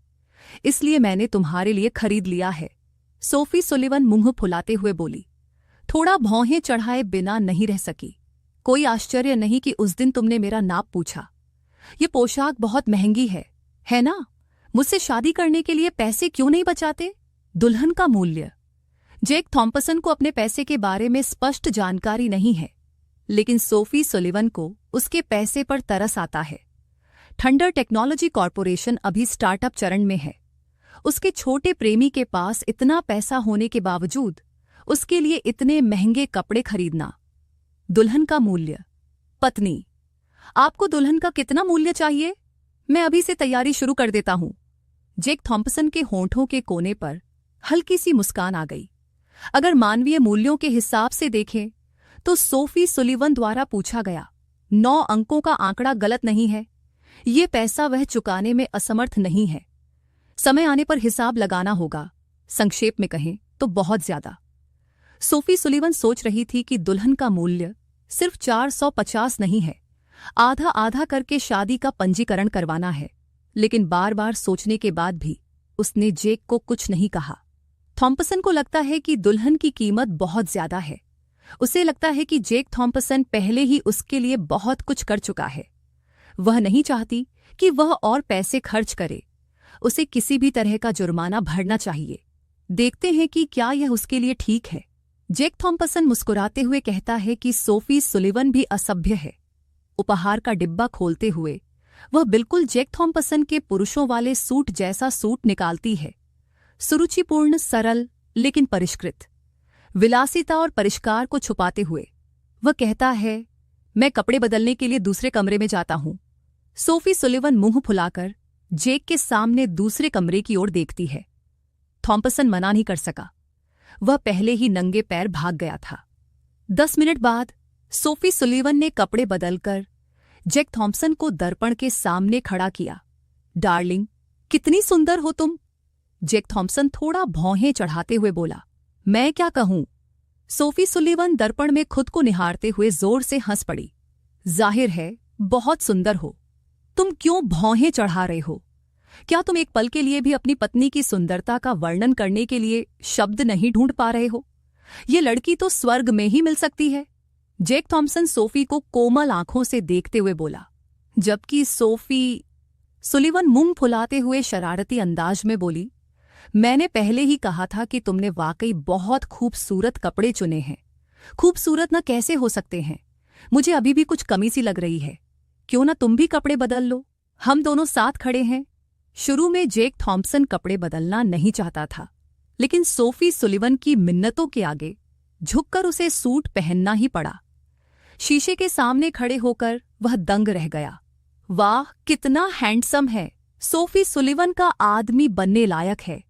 इसलिए मैंने तुम्हारे लिए खरीद लिया है। सोफी सुलिवन मुंह फुलाते हुए बोली। थोड़ा भौहें चढ़ाए बिना नहीं रह सकी। कोई आश्चर्य नहीं कि उस दिन तुमने मेरा नाप पूछा। ये पोशाक बहुत महंगी है ना? मुझसे शादी करने के लिए पैसे क्यों नहीं बचाते? दुल्हन का मूल्य। जेक थॉम्पसन को अपने पैसे के बारे में स्पष्ट जानकारी नहीं है, लेकिन सोफी सुलिवन को उसके पैसे पर तरस आता है। थंडर टेक्नोलॉजी कॉर्पोरेशन अभी स्टार्टअप चरण में है। उसके छोटे प्रेमी के पास इतना पैसा होने के बावजूद उसके लिए इतने महंगे कपड़े खरीदना। दुल्हन का मूल्य। पत्नी, आपको दुल्हन का कितना मूल्य चाहिए? मैं अभी से तैयारी शुरू कर देता हूं। जेक थॉम्पसन के होंठों के कोने पर हल्की सी मुस्कान आ गई। अगर मानवीय मूल्यों के हिसाब से देखें तो सोफी सुलिवन द्वारा पूछा गया 9 अंकों का आंकड़ा गलत नहीं है। ये पैसा वह चुकाने में असमर्थ नहीं है। समय आने पर हिसाब लगाना होगा। संक्षेप में कहें तो बहुत ज्यादा। सोफी सुलिवन सोच रही थी कि दुल्हन का मूल्य सिर्फ 450 नहीं है, आधा आधा करके शादी का पंजीकरण करवाना है। लेकिन बार बार सोचने के बाद भी उसने जेक को कुछ नहीं कहा। थॉम्पसन को लगता है कि दुल्हन की कीमत बहुत ज्यादा है। उसे लगता है कि जेक थॉम्पसन पहले ही उसके लिए बहुत कुछ कर चुका है। वह नहीं चाहती कि वह और पैसे खर्च करे। उसे किसी भी तरह का जुर्माना भरना चाहिए। देखते हैं कि क्या यह उसके लिए ठीक है। जेक थॉम्पसन मुस्कुराते हुए कहता है कि सोफी सुलिवन भी असभ्य है। उपहार का डिब्बा खोलते हुए वह बिल्कुल जेक थॉम्पसन के पुरुषों वाले सूट जैसा सूट निकालती है। सुरुचिपूर्ण, सरल लेकिन परिष्कृत। विलासिता और परिष्कार को छुपाते हुए वह कहता है, मैं कपड़े बदलने के लिए दूसरे कमरे में जाता हूं। सोफी सुलिवन मुंह फुलाकर जेक के सामने दूसरे कमरे की ओर देखती है। थॉम्पसन मना नहीं कर सका। वह पहले ही नंगे पैर भाग गया था। 10 मिनट बाद सोफी सुलिवन ने कपड़े बदलकर जेक थॉम्पसन को दर्पण के सामने खड़ा किया। डार्लिंग, कितनी सुंदर हो तुम। जेक थॉम्पसन थोड़ा भौहें चढ़ाते हुए बोला। मैं क्या कहूं? सोफी सुलिवन दर्पण में खुद को निहारते हुए जोर से हंस पड़ी। जाहिर है बहुत सुंदर हो। तुम क्यों भौहें चढ़ा रहे हो? क्या तुम एक पल के लिए भी अपनी पत्नी की सुंदरता का वर्णन करने के लिए शब्द नहीं ढूंढ पा रहे हो? ये लड़की तो स्वर्ग में ही मिल सकती है। जैक थॉम्पसन सोफी को कोमल आंखों से देखते हुए बोला, जबकि सोफी सुलिवन मुंह फुलाते हुए शरारती अंदाज में बोली, मैंने पहले ही कहा था कि तुमने वाकई बहुत खूबसूरत कपड़े चुने हैं। खूबसूरत न कैसे हो सकते हैं? मुझे अभी भी कुछ कमी सी लग रही है। क्यों ना तुम भी कपड़े बदल लो, हम दोनों साथ खड़े हैं। शुरू में जैक थॉम्पसन कपड़े बदलना नहीं चाहता था, लेकिन सोफी सुलिवन की मिन्नतों के आगे झुककर उसे सूट पहनना ही पड़ा। शीशे के सामने खड़े होकर वह दंग रह गया। वाह, कितना हैंडसम है! सोफी सुलिवन का आदमी बनने लायक है।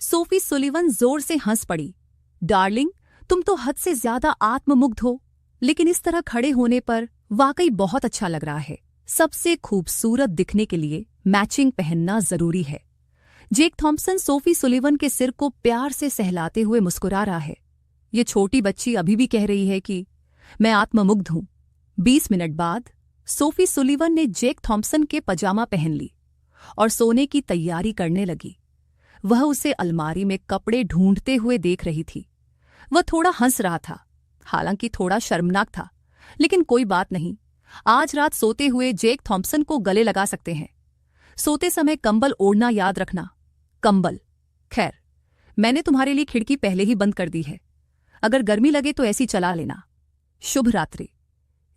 सोफी सुलिवन जोर से हंस पड़ी। डार्लिंग, तुम तो हद से ज्यादा आत्ममुग्ध हो, लेकिन इस तरह खड़े होने पर वाकई बहुत अच्छा लग रहा है। सबसे खूबसूरत दिखने के लिए मैचिंग पहनना जरूरी है। जैक थॉम्पसन सोफी सुलिवन के सिर को प्यार से सहलाते हुए मुस्कुरा रहा है। ये छोटी बच्ची अभी भी कह रही है कि मैं आत्ममुग्ध हूं। 20 मिनट बाद सोफी सुलिवन ने जैक थॉम्पसन के पजामा पहन ली और सोने की तैयारी करने लगी। वह उसे अलमारी में कपड़े ढूंढते हुए देख रही थी। वह थोड़ा हंस रहा था, हालांकि थोड़ा शर्मनाक था, लेकिन कोई बात नहीं। आज रात सोते हुए जैक थॉम्पसन को गले लगा सकते हैं। सोते समय कंबल ओढ़ना याद रखना। कंबल, खैर, मैंने तुम्हारे लिए खिड़की पहले ही बंद कर दी है। अगर गर्मी लगे तो ऐसी चला लेना। शुभ रात्रि।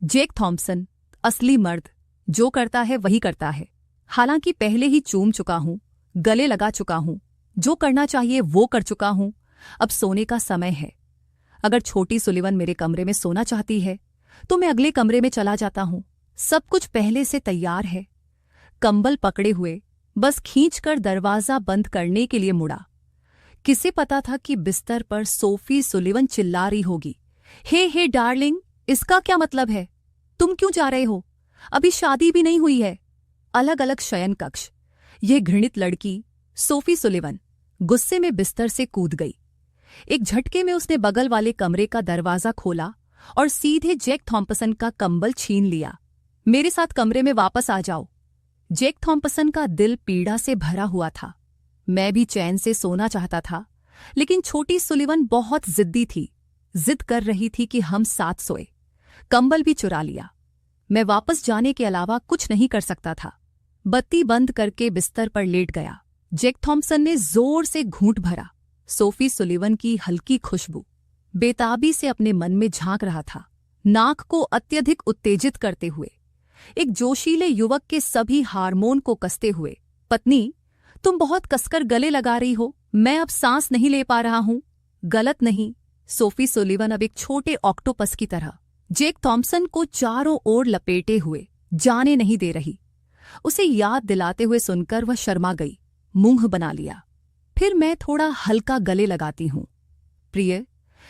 जैक थॉम्पसन, असली मर्द जो करता है वही करता है। हालांकि पहले ही चूम चुका हूं, गले लगा चुका हूं, जो करना चाहिए वो कर चुका हूं। अब सोने का समय है। अगर छोटी सुलिवन मेरे कमरे में सोना चाहती है तो मैं अगले कमरे में चला जाता हूं। सब कुछ पहले से तैयार है। कंबल पकड़े हुए बस खींचकर दरवाजा बंद करने के लिए मुड़ा। किसे पता था कि बिस्तर पर सोफी सुलिवन चिल्ला रही होगी, हे डार्लिंग, इसका क्या मतलब है? तुम क्यों जा रहे हो? अभी शादी भी नहीं हुई है। अलग अलग शयन कक्ष। यह घृणित लड़की सोफी सुलिवन गुस्से में बिस्तर से कूद गई। एक झटके में उसने बगल वाले कमरे का दरवाजा खोला और सीधे जैक थॉम्पसन का कंबल छीन लिया। मेरे साथ कमरे में वापस आ जाओ। जैक थॉम्पसन का दिल पीड़ा से भरा हुआ था। मैं भी चैन से सोना चाहता था, लेकिन छोटी सुलिवन बहुत जिद्दी थी। जिद कर रही थी कि हम साथ सोए। कंबल भी चुरा लिया। मैं वापस जाने के अलावा कुछ नहीं कर सकता था। बत्ती बंद करके बिस्तर पर लेट गया। जैक थॉम्पसन ने जोर से घूंट भरा। सोफी सुलिवन की हल्की खुशबू बेताबी से अपने मन में झांक रहा था, नाक को अत्यधिक उत्तेजित करते हुए, एक जोशीले युवक के सभी हार्मोन को कसते हुए। पत्नी, तुम बहुत कसकर गले लगा रही हो। मैं अब सांस नहीं ले पा रहा हूं। गलत नहीं। सोफी सुलिवन अब एक छोटे ऑक्टोपस की तरह जैक थॉम्पसन को चारों ओर लपेटे हुए जाने नहीं दे रही। उसे याद दिलाते हुए सुनकर वह शर्मा गई, मुंह बना लिया। फिर मैं थोड़ा हल्का गले लगाती हूं। प्रिय,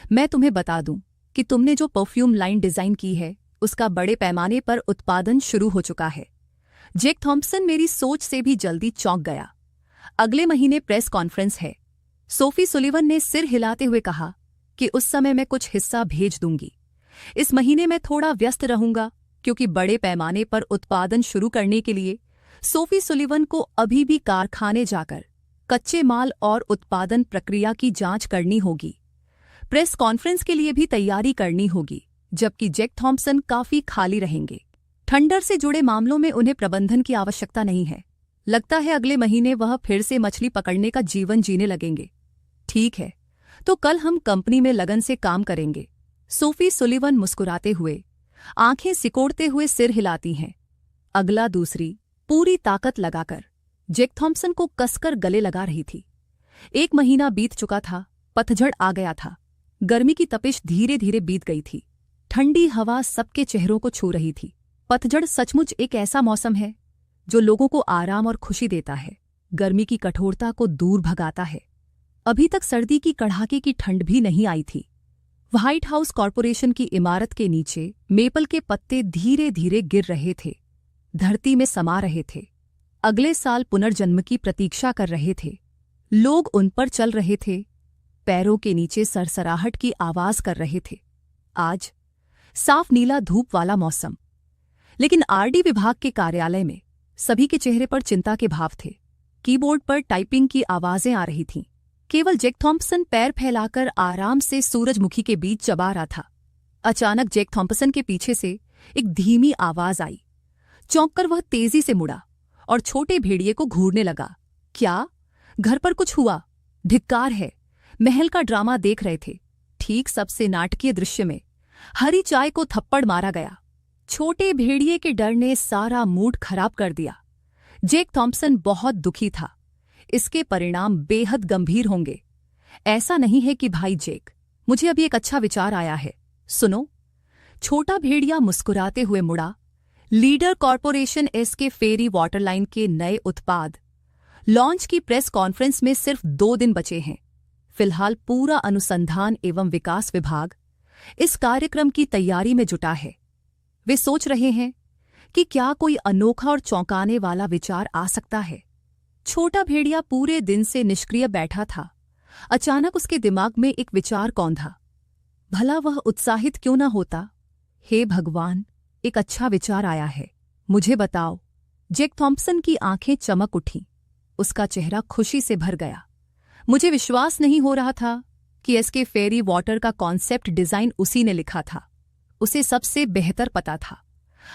मैं तुम्हें बता दूं कि तुमने जो परफ्यूम लाइन डिजाइन की है उसका बड़े पैमाने पर उत्पादन शुरू हो चुका है। जैक थॉम्पसन मेरी सोच से भी जल्दी चौंक गया। अगले महीने प्रेस कॉन्फ्रेंस है। सोफी सुलिवन ने सिर हिलाते हुए कहा कि उस समय मैं कुछ हिस्सा भेज दूंगी। इस महीने मैं थोड़ा व्यस्त रहूंगा, क्योंकि बड़े पैमाने पर उत्पादन शुरू करने के लिए सोफी सुलिवन को अभी भी कारखाने जाकर कच्चे माल और उत्पादन प्रक्रिया की जांच करनी होगी। प्रेस कॉन्फ्रेंस के लिए भी तैयारी करनी होगी, जबकि जैक थॉम्पसन काफी खाली रहेंगे। ठंडर से जुड़े मामलों में उन्हें प्रबंधन की आवश्यकता नहीं है। लगता है अगले महीने वह फिर से मछली पकड़ने का जीवन जीने लगेंगे। ठीक है, तो कल हम कंपनी में लगन से काम करेंगे। सोफी सुलिवन मुस्कुराते हुए, आंखें सिकोड़ते हुए सिर हिलाती हैं। अगला दूसरी पूरी ताकत लगाकर जैक थॉम्पसन को कसकर गले लगा रही थी। 1 महीना बीत चुका था। पतझड़ आ गया था। गर्मी की तपिश धीरे धीरे बीत गई थी। ठंडी हवा सबके चेहरों को छू रही थी। पतझड़ सचमुच एक ऐसा मौसम है जो लोगों को आराम और खुशी देता है, गर्मी की कठोरता को दूर भगाता है। अभी तक सर्दी की कड़ाके की ठंड भी नहीं आई थी। व्हाइट हाउस कॉर्पोरेशन की इमारत के नीचे मेपल के पत्ते धीरे धीरे गिर रहे थे, धरती में समा रहे थे। अगले साल पुनर्जन्म की प्रतीक्षा कर रहे थे। लोग उन पर चल रहे थे, पैरों के नीचे सरसराहट की आवाज कर रहे थे। आज साफ नीला धूप वाला मौसम, लेकिन आरडी विभाग के कार्यालय में सभी के चेहरे पर चिंता के भाव थे। कीबोर्ड पर टाइपिंग की आवाजें आ रही थीं। केवल जैक थॉम्पसन पैर फैलाकर आराम से सूरजमुखी के बीच चबा रहा था। अचानक जैक थॉम्पसन के पीछे से एक धीमी आवाज आई। चौंककर वह तेजी से मुड़ा और छोटे भेड़िए को घूरने लगा। क्या? घर पर कुछ हुआ? धिक्कार है। महल का ड्रामा देख रहे थे। ठीक सबसे नाटकीय दृश्य में हरी चाय को थप्पड़ मारा गया। छोटे भेड़िए के डर ने सारा मूड खराब कर दिया। जैक थॉम्पसन बहुत दुखी था। इसके परिणाम बेहद गंभीर होंगे। ऐसा नहीं है कि भाई जैक, मुझे अभी एक अच्छा विचार आया है, सुनो। छोटा भेड़िया मुस्कुराते हुए मुड़ा। लीडर कॉर्पोरेशन एसके फेरी वाटरलाइन के नए उत्पाद लॉन्च की प्रेस कॉन्फ्रेंस में सिर्फ 2 दिन बचे हैं। फिलहाल पूरा अनुसंधान एवं विकास विभाग इस कार्यक्रम की तैयारी में जुटा है। वे सोच रहे हैं कि क्या कोई अनोखा और चौंकाने वाला विचार आ सकता है। छोटा भेड़िया पूरे दिन से निष्क्रिय बैठा था। अचानक उसके दिमाग में एक विचार कौंधा। भला वह उत्साहित क्यों न होता। हे भगवान, एक अच्छा विचार आया है, मुझे बताओ। जैक थॉम्पसन की आंखें चमक उठीं। उसका चेहरा खुशी से भर गया। मुझे विश्वास नहीं हो रहा था कि एसके फेरी वाटर का कॉन्सेप्ट डिजाइन उसी ने लिखा था। उसे सबसे बेहतर पता था।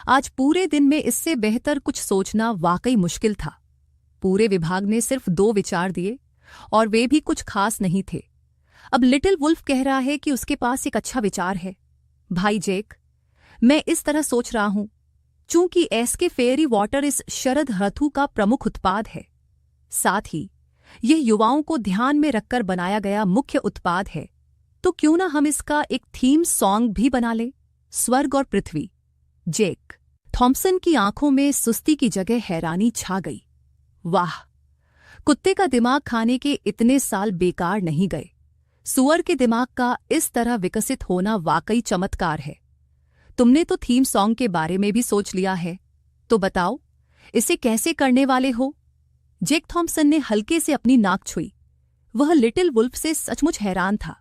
आज पूरे दिन में इससे बेहतर कुछ सोचना वाकई मुश्किल था। पूरे विभाग ने सिर्फ 2 विचार दिए और वे भी कुछ खास नहीं थे। अब लिटिल वुल्फ कह रहा है कि उसके पास एक अच्छा विचार है। भाई जैक, मैं इस तरह सोच रहा हूं, चूंकि एसके फेरी वाटर इस शरद ऋतु का प्रमुख उत्पाद है, साथ ही यह युवाओं को ध्यान में रखकर बनाया गया मुख्य उत्पाद है, तो क्यों ना हम इसका एक थीम सॉन्ग भी बना लें, स्वर्ग और पृथ्वी। जैक थॉम्पसन की आंखों में सुस्ती की जगह हैरानी छा गई। वाह, कुत्ते का दिमाग खाने के इतने साल बेकार नहीं गए। सुअर के दिमाग का इस तरह विकसित होना वाकई चमत्कार है। तुमने तो थीम सॉन्ग के बारे में भी सोच लिया है, तो बताओ इसे कैसे करने वाले हो। जैक थॉम्पसन ने हल्के से अपनी नाक छुई। वह लिटिल वुल्फ से सचमुच हैरान था,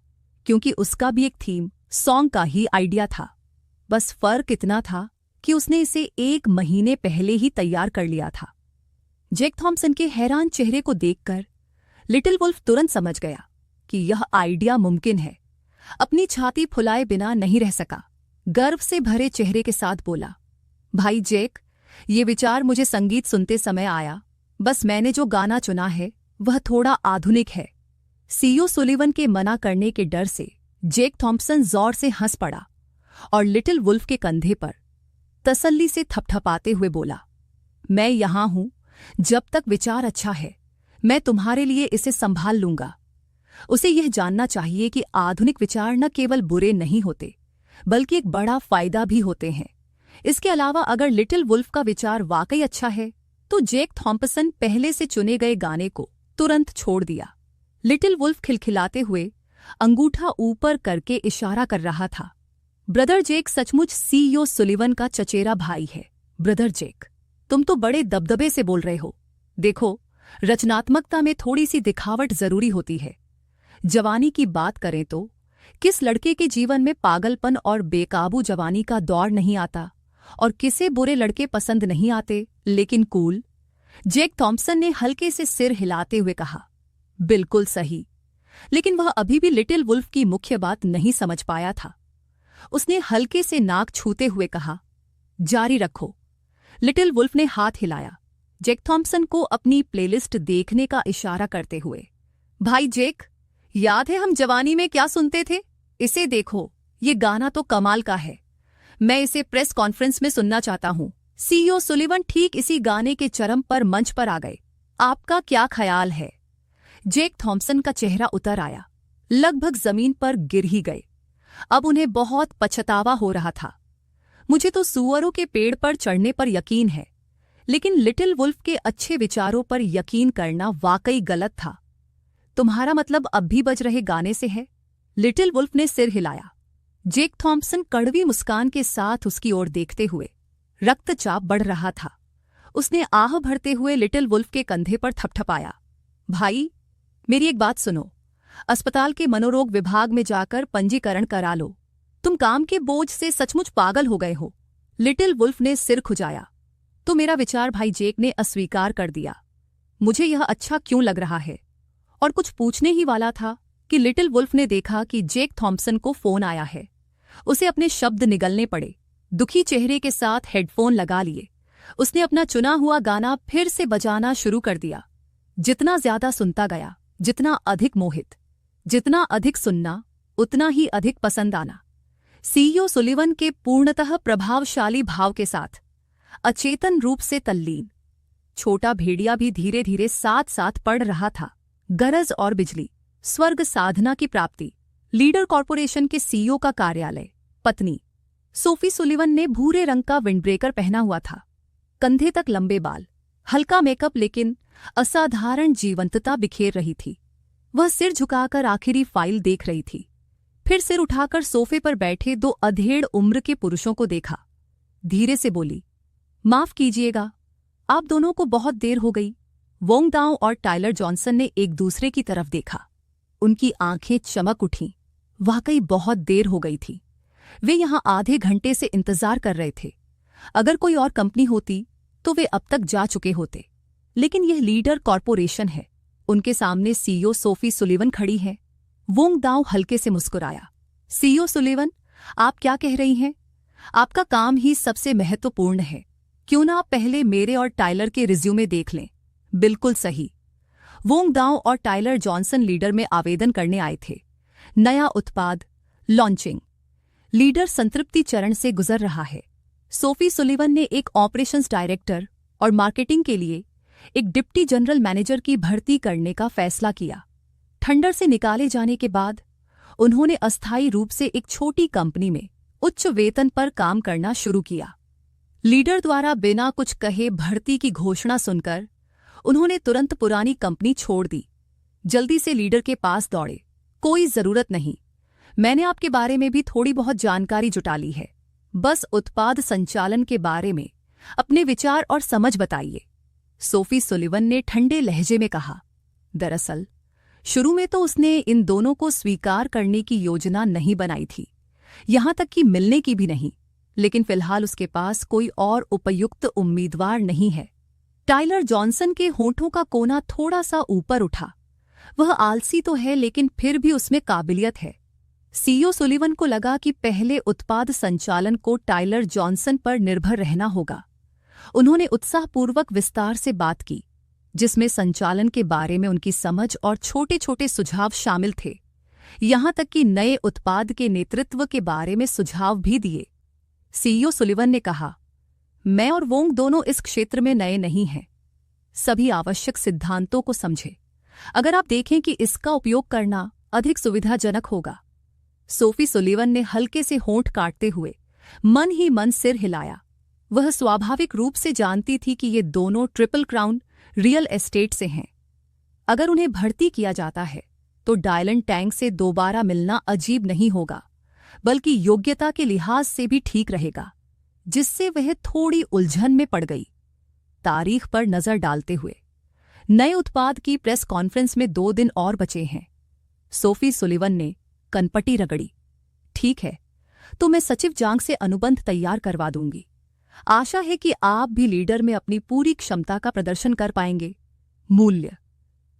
क्योंकि उसका भी एक थीम सॉन्ग का ही आइडिया था। बस फर्क इतना था कि उसने इसे 1 महीने पहले ही तैयार कर लिया था। जैक थॉम्पसन के हैरान चेहरे को देखकर लिटिल वुल्फ तुरंत समझ गया कि यह आइडिया मुमकिन है। अपनी छाती फुलाए बिना नहीं रह सका। गर्व से भरे चेहरे के साथ बोला, भाई जैक, ये विचार मुझे संगीत सुनते समय आया। बस मैंने जो गाना चुना है वह थोड़ा आधुनिक है। सीईओ सुलिवन के मना करने के डर से जैक थॉम्पसन जोर से हंस पड़ा और लिटिल वुल्फ के कंधे पर तसल्ली से थपथपाते हुए बोला, मैं यहां हूं जब तक विचार अच्छा है। मैं तुम्हारे लिए इसे संभाल लूंगा। उसे यह जानना चाहिए कि आधुनिक विचार न केवल बुरे नहीं होते, बल्कि एक बड़ा फायदा भी होते हैं। इसके अलावा अगर लिटिल वुल्फ का विचार वाकई अच्छा है, तो जैक थॉम्पसन पहले से चुने गए गाने को तुरंत छोड़ दिया। लिटिल वुल्फ खिलखिलाते हुए अंगूठा ऊपर करके इशारा कर रहा था। ब्रदर जैक सचमुच सीईओ सुलिवन का चचेरा भाई है। ब्रदर जैक, तुम तो बड़े दबदबे से बोल रहे हो। देखो, रचनात्मकता में थोड़ी सी दिखावट जरूरी होती है। जवानी की बात करें तो किस लड़के के जीवन में पागलपन और बेकाबू जवानी का दौर नहीं आता, और किसे बुरे लड़के पसंद नहीं आते। लेकिन कूल, जैक थॉम्पसन ने हल्के से सिर हिलाते हुए कहा, बिल्कुल सही। लेकिन वह अभी भी लिटिल वुल्फ की मुख्य बात नहीं समझ पाया था। उसने हल्के से नाक छूते हुए कहा, जारी रखो। लिटिल वुल्फ ने हाथ हिलाया, जैक थॉम्पसन को अपनी प्लेलिस्ट देखने का इशारा करते हुए। भाई जैक, याद है हम जवानी में क्या सुनते थे? इसे देखो, ये गाना तो कमाल का है। मैं इसे प्रेस कॉन्फ्रेंस में सुनना चाहता हूं। सीईओ सुलिवन ठीक इसी गाने के चरम पर मंच पर आ गए। आपका क्या ख्याल है? जैक थॉम्पसन का चेहरा उतर आया, लगभग जमीन पर गिर ही गए। अब उन्हें बहुत पछतावा हो रहा था। मुझे तो सुअरों के पेड़ पर चढ़ने पर यकीन है, लेकिन लिटिल वुल्फ के अच्छे विचारों पर यकीन करना वाकई गलत था। तुम्हारा मतलब अब भी बज रहे गाने से है? लिटिल वुल्फ ने सिर हिलाया। जैक थॉम्पसन कड़वी मुस्कान के साथ उसकी ओर देखते हुए, रक्तचाप बढ़ रहा था। उसने आह भरते हुए लिटिल वुल्फ के कंधे पर थपथपाया। भाई, मेरी एक बात सुनो। अस्पताल के मनोरोग विभाग में जाकर पंजीकरण करा लो। तुम काम के बोझ से सचमुच पागल हो गए हो। लिटिल वुल्फ ने सिर खुजाया। तो मेरा विचार भाई जैक ने अस्वीकार कर दिया। मुझे यह अच्छा क्यों लग रहा है। और कुछ पूछने ही वाला था कि लिटिल वुल्फ ने देखा कि जेक थॉम्पसन को फोन आया है। उसे अपने शब्द निगलने पड़े। दुखी चेहरे के साथ हेडफोन लगा लिए उसने अपना चुना हुआ गाना फिर से बजाना शुरू कर दिया। जितना ज्यादा सुनता गया, जितना अधिक मोहित, जितना अधिक सुनना, उतना ही अधिक पसंद आना। सीईओ सुलिवन के पूर्णतः प्रभावशाली भाव के साथ, अचेतन रूप से तल्लीन। छोटा भेड़िया भी धीरे धीरे साथ साथ पढ़ रहा था। गरज और बिजली, स्वर्ग साधना की प्राप्ति। लीडर कॉर्पोरेशन के सीईओ का कार्यालय। पत्नी सोफी सुलिवन ने भूरे रंग का विंडब्रेकर पहना हुआ था। कंधे तक लंबे बाल, हल्का मेकअप, लेकिन असाधारण जीवंतता बिखेर रही थी। वह सिर झुकाकर आखिरी फाइल देख रही थी, फिर सिर उठाकर सोफे पर बैठे दो अधेड़ उम्र के पुरुषों को देखा। धीरे से बोली, माफ कीजिएगा, आप दोनों को बहुत देर हो गई। वोंग दाओ और टाइलर जॉनसन ने एक दूसरे की तरफ देखा। उनकी आंखें चमक उठीं। वाकई बहुत देर हो गई थी। वे यहां आधे घंटे से इंतजार कर रहे थे। अगर कोई और कंपनी होती तो वे अब तक जा चुके होते, लेकिन यह लीडर कॉर्पोरेशन है। उनके सामने सीईओ सोफी सुलिवन खड़ी है। वोंग दाओ हल्के से मुस्कुराया। सीईओ सुलिवन, आप क्या कह रही हैं? आपका काम ही सबसे महत्वपूर्ण है। क्यों ना आप पहले मेरे और टाइलर के रिज्यूमे देख लें। बिल्कुल सही। वोंग दाओ और टाइलर जॉनसन लीडर में आवेदन करने आए थे। नया उत्पाद लॉन्चिंग। लीडर संतृप्ति चरण से गुजर रहा है। सोफी सुलिवन ने एक ऑपरेशंस डायरेक्टर और मार्केटिंग के लिए एक डिप्टी जनरल मैनेजर की भर्ती करने का फैसला किया। ठंडर से निकाले जाने के बाद उन्होंने अस्थायी रूप से एक छोटी कंपनी में उच्च वेतन पर काम करना शुरू किया। लीडर द्वारा बिना कुछ कहे भर्ती की घोषणा सुनकर उन्होंने तुरंत पुरानी कंपनी छोड़ दी। जल्दी से लीडर के पास दौड़े। कोई जरूरत नहीं, मैंने आपके बारे में भी थोड़ी बहुत जानकारी जुटा ली है। बस उत्पाद संचालन के बारे में अपने विचार और समझ बताइए। सोफी सुलिवन ने ठंडे लहजे में कहा। दरअसल शुरू में तो उसने इन दोनों को स्वीकार करने की योजना नहीं बनाई थी, यहां तक कि मिलने की भी नहीं, लेकिन फिलहाल उसके पास कोई और उपयुक्त उम्मीदवार नहीं है। टाइलर जॉनसन के होठों का कोना थोड़ा सा ऊपर उठा। वह आलसी तो है, लेकिन फिर भी उसमें काबिलियत है। सीईओ सुलिवन को लगा कि पहले उत्पाद संचालन को टाइलर जॉनसन पर निर्भर रहना होगा। उन्होंने उत्साहपूर्वक विस्तार से बात की, जिसमें संचालन के बारे में उनकी समझ और छोटे छोटे सुझाव शामिल थे। यहां तक कि नए उत्पाद के नेतृत्व के बारे में सुझाव भी दिए। सीईओ सुलिवन ने कहा, मैं और वोंग दोनों इस क्षेत्र में नए नहीं हैं। सभी आवश्यक सिद्धांतों को समझे। अगर आप देखें कि इसका उपयोग करना अधिक सुविधाजनक होगा। सोफी सुलिवन ने हल्के से होंठ काटते हुए मन ही मन सिर हिलाया। वह स्वाभाविक रूप से जानती थी कि ये दोनों ट्रिपल क्राउन रियल एस्टेट से हैं। अगर उन्हें भर्ती किया जाता है तो डायलन टैंक से दोबारा मिलना अजीब नहीं होगा, बल्कि योग्यता के लिहाज से भी ठीक रहेगा, जिससे वह थोड़ी उलझन में पड़ गई। तारीख पर नजर डालते हुए नए उत्पाद की प्रेस कॉन्फ्रेंस में 2 दिन और बचे हैं। सोफी सुलिवन ने कनपटी रगड़ी। ठीक है, तो मैं सचिव जांग से अनुबंध तैयार करवा दूंगी। आशा है कि आप भी लीडर में अपनी पूरी क्षमता का प्रदर्शन कर पाएंगे। मूल्य।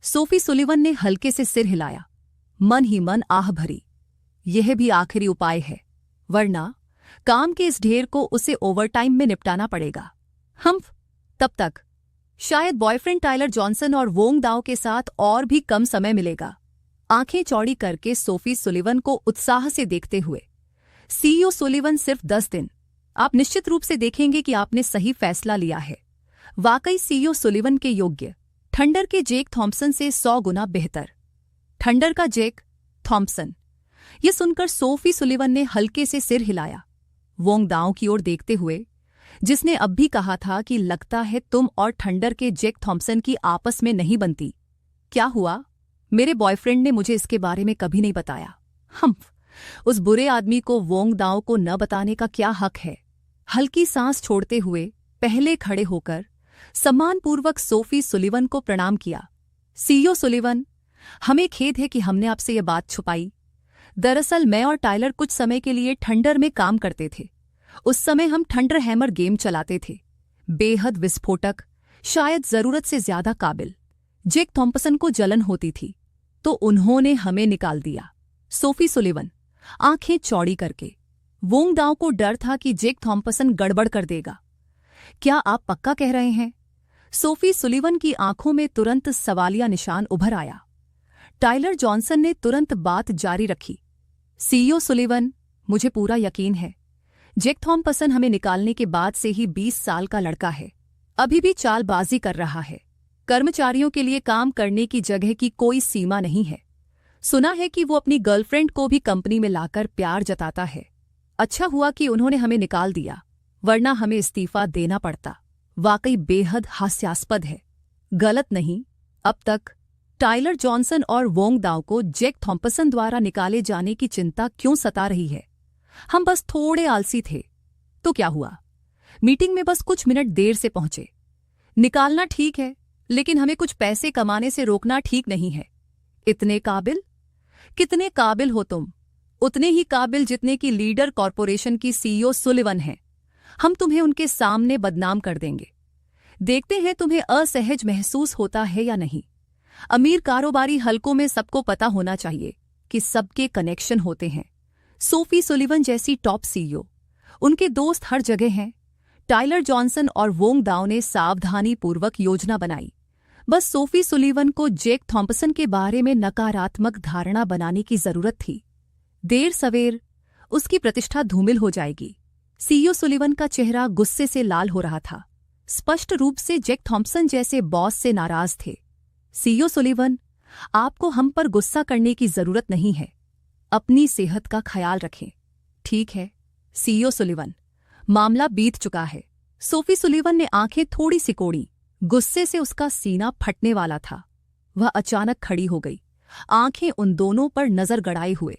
सोफी सुलिवन ने हल्के से सिर हिलाया, मन ही मन आह भरी। यह भी आखिरी उपाय है, वरना काम के इस ढेर को उसे ओवरटाइम में निपटाना पड़ेगा। तब तक शायद बॉयफ्रेंड टाइलर जॉनसन और वोंग दाओ के साथ और भी कम समय मिलेगा। आंखें चौड़ी करके सोफी सुलिवन को उत्साह से देखते हुए, सीईओ सुलिवन, सिर्फ 10 दिन। आप निश्चित रूप से देखेंगे कि आपने सही फैसला लिया है। वाकई सीईओ सुलिवन के योग्य। ठंडर के जेक थॉम्पसन से 100 गुना बेहतर। ठंडर का जेक थॉम्पसन। यह सुनकर सोफी सुलिवन ने हल्के से सिर हिलाया। वोंग दाओ की ओर देखते हुए, जिसने अब भी कहा था कि लगता है तुम और ठंडर के जेक थॉम्पसन की आपस में नहीं बनती। क्या हुआ? मेरे बॉयफ्रेंड ने मुझे इसके बारे में कभी नहीं बताया। उस बुरे आदमी को वोंग दाओ को न बताने का क्या हक है? हल्की सांस छोड़ते हुए पहले खड़े होकर सम्मानपूर्वक सोफी सुलिवन को प्रणाम किया। सीईओ सुलिवन, हमें खेद है कि हमने आपसे ये बात छुपाई। दरअसल मैं और टाइलर कुछ समय के लिए ठंडर में काम करते थे। उस समय हम ठंडर हैमर गेम चलाते थे। बेहद विस्फोटक, शायद जरूरत से ज्यादा काबिल। जेक थॉम्पसन को जलन होती थी तो उन्होंने हमें निकाल दिया। सोफी सुलिवन आंखें चौड़ी करके। वोंग दाओ को डर था कि जेक थॉम्पसन गड़बड़ कर देगा। क्या आप पक्का कह रहे हैं? सोफी सुलिवन की आंखों में तुरंत सवालिया निशान उभर आया। टाइलर जॉनसन ने तुरंत बात जारी रखी। सीईओ सुलिवन, मुझे पूरा यकीन है जेक थॉम्पसन हमें निकालने के बाद से ही 20 साल का लड़का है। अभी भी चालबाजी कर रहा है। कर्मचारियों के लिए काम करने की जगह की कोई सीमा नहीं है। सुना है कि वो अपनी गर्लफ्रेंड को भी कंपनी में लाकर प्यार जताता है। अच्छा हुआ कि उन्होंने हमें निकाल दिया, वरना हमें इस्तीफा देना पड़ता। वाकई बेहद हास्यास्पद है। गलत नहीं, अब तक टाइलर जॉनसन और वोंग दाओ को जेक थॉम्पसन द्वारा निकाले जाने की चिंता क्यों सता रही है? हम बस थोड़े आलसी थे। तो क्या हुआ? मीटिंग में बस कुछ मिनट देर से पहुंचे। निकालना ठीक है, लेकिन हमें कुछ पैसे कमाने से रोकना ठीक नहीं है। इतने काबिल? कितने काबिल हो तुम? उतने ही काबिल जितने की लीडर कॉर्पोरेशन की सीईओ सुलिवन है। हम तुम्हें उनके सामने बदनाम कर देंगे। देखते हैं तुम्हें असहज महसूस होता है या नहीं। अमीर कारोबारी हलकों में सबको पता होना चाहिए कि सबके कनेक्शन होते हैं। सोफी सुलिवन जैसी टॉप सीईओ, उनके दोस्त हर जगह हैं। टाइलर जॉनसन और वोंग दाओ ने सावधानीपूर्वक योजना बनाई। बस सोफी सुलिवन को जेक थॉम्पसन के बारे में नकारात्मक धारणा बनाने की जरूरत थी। देर सवेर उसकी प्रतिष्ठा धूमिल हो जाएगी। सीईओ सुलिवन का चेहरा गुस्से से लाल हो रहा था। स्पष्ट रूप से जेक थॉम्पसन जैसे बॉस से नाराज थे। सीईओ सुलिवन, आपको हम पर गुस्सा करने की जरूरत नहीं है। अपनी सेहत का ख्याल रखें। ठीक है सीईओ सुलिवन, मामला बीत चुका है। सोफी सुलिवन ने आंखें थोड़ी सिकोड़ी। गुस्से से उसका सीना फटने वाला था। वह अचानक खड़ी हो गई, आंखें उन दोनों पर नजर गड़ाए हुए।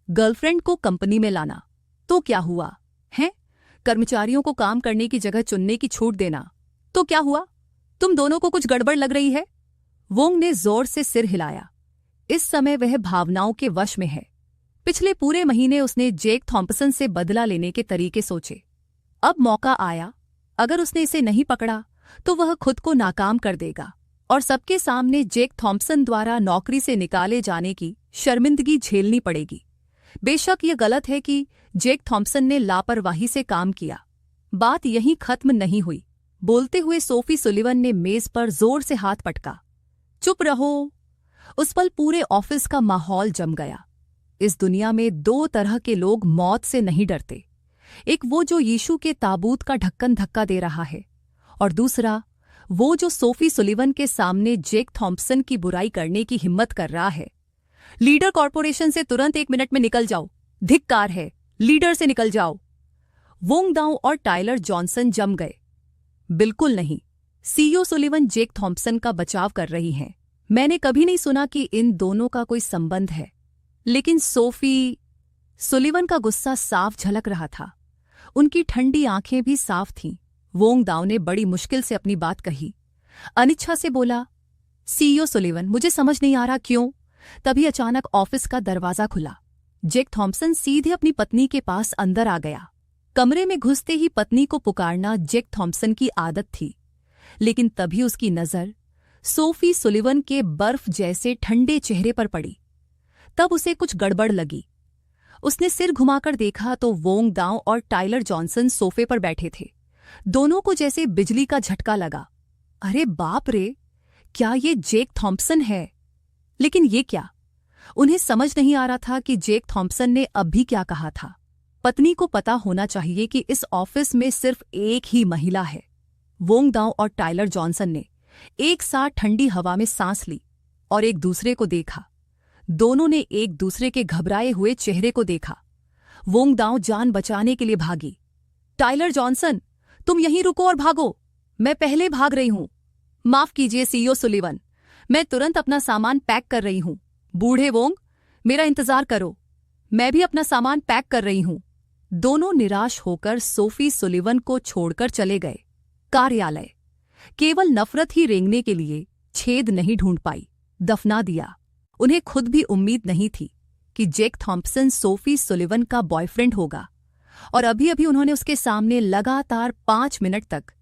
गर्लफ्रेंड को कंपनी में लाना तो क्या हुआ है? कर्मचारियों को काम करने की जगह चुनने की छूट देना तो क्या हुआ? तुम दोनों को कुछ गड़बड़ लग रही है। वोंग ने जोर से सिर हिलाया। इस समय वह भावनाओं के वश में है। पिछले पूरे महीने उसने जेक थॉम्पसन से बदला लेने के तरीके सोचे। अब मौका आया। अगर उसने इसे नहीं पकड़ा तो वह खुद को नाकाम कर देगा और सबके सामने जेक थॉम्पसन द्वारा नौकरी से निकाले जाने की शर्मिंदगी झेलनी पड़ेगी। बेशक यह गलत है कि जेक थॉम्पसन ने लापरवाही से काम किया। बात यहीं खत्म नहीं हुई। बोलते हुए सोफी सुलिवन ने मेज पर जोर से हाथ पटका। चुप रहो। उस पल पूरे ऑफिस का माहौल जम गया। इस दुनिया में दो तरह के लोग मौत से नहीं डरते। एक वो जो यीशु के ताबूत का ढक्कन धक्का दे रहा है, और दूसरा वो जो सोफी सुलिवन के सामने जेक थॉम्पसन की बुराई करने की हिम्मत कर रहा है। लीडर कॉर्पोरेशन से तुरंत 1 मिनट में निकल जाओ। धिक्कार है, लीडर से निकल जाओ। वोंग दाओ और टाइलर जॉनसन जम गए। बिल्कुल नहीं, सीईओ सुलिवन जेक थॉम्पसन का बचाव कर रही हैं। मैंने कभी नहीं सुना कि इन दोनों का कोई संबंध है। लेकिन सोफी सुलिवन का गुस्सा साफ झलक रहा था। उनकी ठंडी आंखें भी साफ थीं। वोंग दाओ ने बड़ी मुश्किल से अपनी बात कही। अनिच्छा से बोला, सीईओ सुलिवन, मुझे समझ नहीं आ रहा क्यों। तभी अचानक ऑफिस का दरवाजा खुला। जेक थॉम्पसन सीधे अपनी पत्नी के पास अंदर आ गया। कमरे में घुसते ही पत्नी को पुकारना जेक थॉम्पसन की आदत थी। लेकिन तभी उसकी नजर सोफी सुलिवन के बर्फ जैसे ठंडे चेहरे पर पड़ी। तब उसे कुछ गड़बड़ लगी। उसने सिर घुमाकर देखा तो वोंग दाओ और टाइलर जॉनसन सोफे पर बैठे थे। दोनों को जैसे बिजली का झटका लगा। अरे बाप रे, क्या ये जेक थॉम्पसन है? लेकिन ये क्या? उन्हें समझ नहीं आ रहा था कि जेक थॉम्पसन ने अब भी क्या कहा था। पत्नी को पता होना चाहिए कि इस ऑफिस में सिर्फ एक ही महिला है। वोंग दाओ और टाइलर जॉनसन ने एक साथ ठंडी हवा में सांस ली और एक दूसरे को देखा। दोनों ने एक दूसरे के घबराए हुए चेहरे को देखा। वोंग दाओ जान बचाने के लिए भागी। टाइलर जॉनसन, तुम यहीं रुको और भागो। मैं पहले भाग रही हूं। माफ कीजिए सीईओ सुलिवन, मैं तुरंत अपना सामान पैक कर रही हूं। बूढ़े वोंग, मेरा इंतजार करो, मैं भी अपना सामान पैक कर रही हूं। दोनों निराश होकर सोफी सुलिवन को छोड़कर चले गए। कार्यालय केवल नफरत ही रेंगने के लिए छेद नहीं ढूंढ पाई। दफना दिया। उन्हें खुद भी उम्मीद नहीं थी कि जेक थॉम्पसन सोफी सुलिवन का बॉयफ्रेंड होगा, और अभी अभी उन्होंने उसके सामने लगातार 5 मिनट तक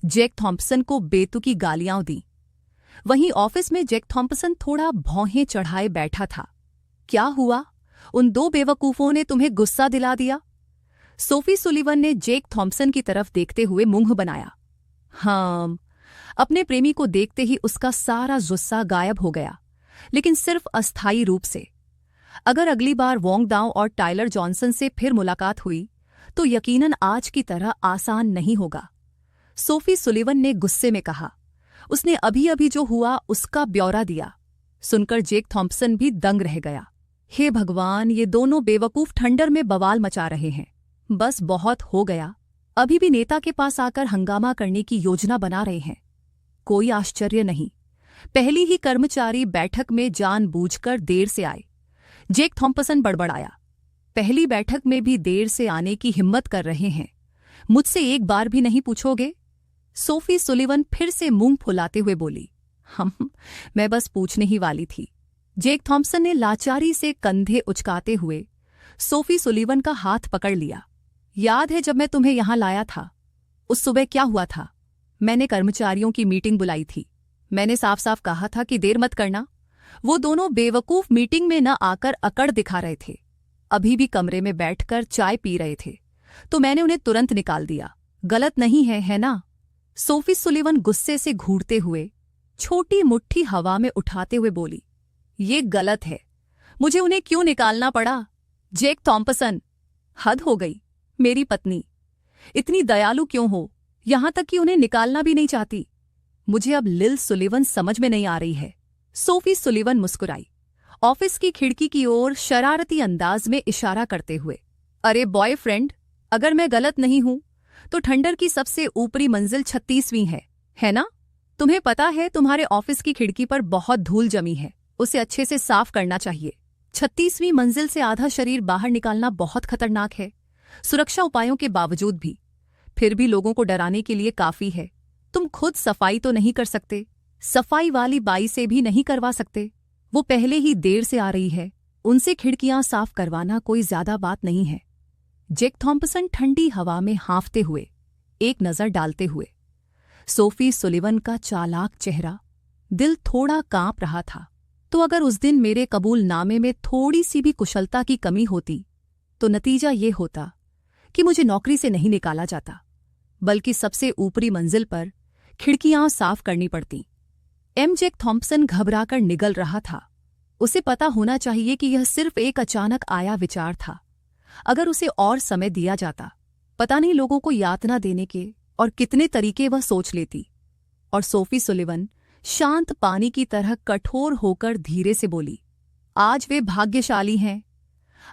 जेक थॉम्पसन को बेतुकी गालियां दी। वहीं ऑफिस में जैक थॉम्पसन थोड़ा भौहें चढ़ाए बैठा था। क्या हुआ? उन दो बेवकूफों ने तुम्हें गुस्सा दिला दिया? सोफी सुलिवन ने जैक थॉम्पसन की तरफ देखते हुए मुंह बनाया। हाँ, अपने प्रेमी को देखते ही उसका सारा गुस्सा गायब हो गया, लेकिन सिर्फ अस्थायी रूप से। अगर अगली बार वोंग दाओ और टाइलर जॉनसन से फिर मुलाकात हुई तो यकीनन आज की तरह आसान नहीं होगा, सोफी सुलिवन ने गुस्से में कहा। उसने अभी अभी जो हुआ उसका ब्यौरा दिया। सुनकर जैक थॉम्पसन भी दंग रह गया। हे भगवान, ये दोनों बेवकूफ ठंडर में बवाल मचा रहे हैं। बस बहुत हो गया, अभी भी नेता के पास आकर हंगामा करने की योजना बना रहे हैं। कोई आश्चर्य नहीं, पहली ही कर्मचारी बैठक में जानबूझकर देर से आए। जैक थॉम्पसन बड़बड़ाया। पहली बैठक में भी देर से आने की हिम्मत कर रहे हैं, मुझसे एक बार भी नहीं पूछोगे? सोफी सुलिवन फिर से मुंह फुलाते हुए बोली। मैं बस पूछने ही वाली थी। जैक थॉम्पसन ने लाचारी से कंधे उचकाते हुए सोफी सुलिवन का हाथ पकड़ लिया। याद है जब मैं तुम्हें यहां लाया था, उस सुबह क्या हुआ था? मैंने कर्मचारियों की मीटिंग बुलाई थी। मैंने साफ साफ कहा था कि देर मत करना। वो दोनों बेवकूफ मीटिंग में न आकर अकड़ दिखा रहे थे, अभी भी कमरे में बैठकर चाय पी रहे थे, तो मैंने उन्हें तुरंत निकाल दिया। गलत नहीं है ना? सोफी सुलिवन गुस्से से घूरते हुए छोटी मुट्ठी हवा में उठाते हुए बोली। ये गलत है, मुझे उन्हें क्यों निकालना पड़ा? जैक थॉम्पसन, हद हो गई। मेरी पत्नी इतनी दयालु क्यों हो, यहां तक कि उन्हें निकालना भी नहीं चाहती? मुझे अब लिल सुलिवन समझ में नहीं आ रही है। सोफी सुलिवन मुस्कुराई, ऑफिस की खिड़की की ओर शरारती अंदाज में इशारा करते हुए। अरे बॉयफ्रेंड, अगर मैं गलत नहीं हूं तो ठंडर की सबसे ऊपरी मंजिल 36वीं है ना? तुम्हें पता है तुम्हारे ऑफिस की खिड़की पर बहुत धूल जमी है, उसे अच्छे से साफ करना चाहिए। 36वीं मंजिल से आधा शरीर बाहर निकालना बहुत खतरनाक है, सुरक्षा उपायों के बावजूद भी। फिर भी लोगों को डराने के लिए काफी है। तुम खुद सफाई तो नहीं कर सकते, सफाई वाली बाई से भी नहीं करवा सकते। वो पहले ही देर से आ रही है, उनसे खिड़कियां साफ करवाना कोई ज्यादा बात नहीं है। जैक थॉम्पसन ठंडी हवा में हाँफते हुए एक नजर डालते हुए सोफी सुलिवन का चालाक चेहरा, दिल थोड़ा कांप रहा था। तो अगर उस दिन मेरे कबूलनामे में थोड़ी सी भी कुशलता की कमी होती तो नतीजा ये होता कि मुझे नौकरी से नहीं निकाला जाता, बल्कि सबसे ऊपरी मंजिल पर खिड़कियां साफ करनी पड़ती। जैक थॉम्पसन घबराकर निगल रहा था। उसे पता होना चाहिए कि यह सिर्फ एक अचानक आया विचार था। अगर उसे और समय दिया जाता, पता नहीं लोगों को यातना देने के और कितने तरीके वह सोच लेती। और सोफी सुलिवन शांत पानी की तरह कठोर होकर धीरे से बोली, आज वे भाग्यशाली हैं।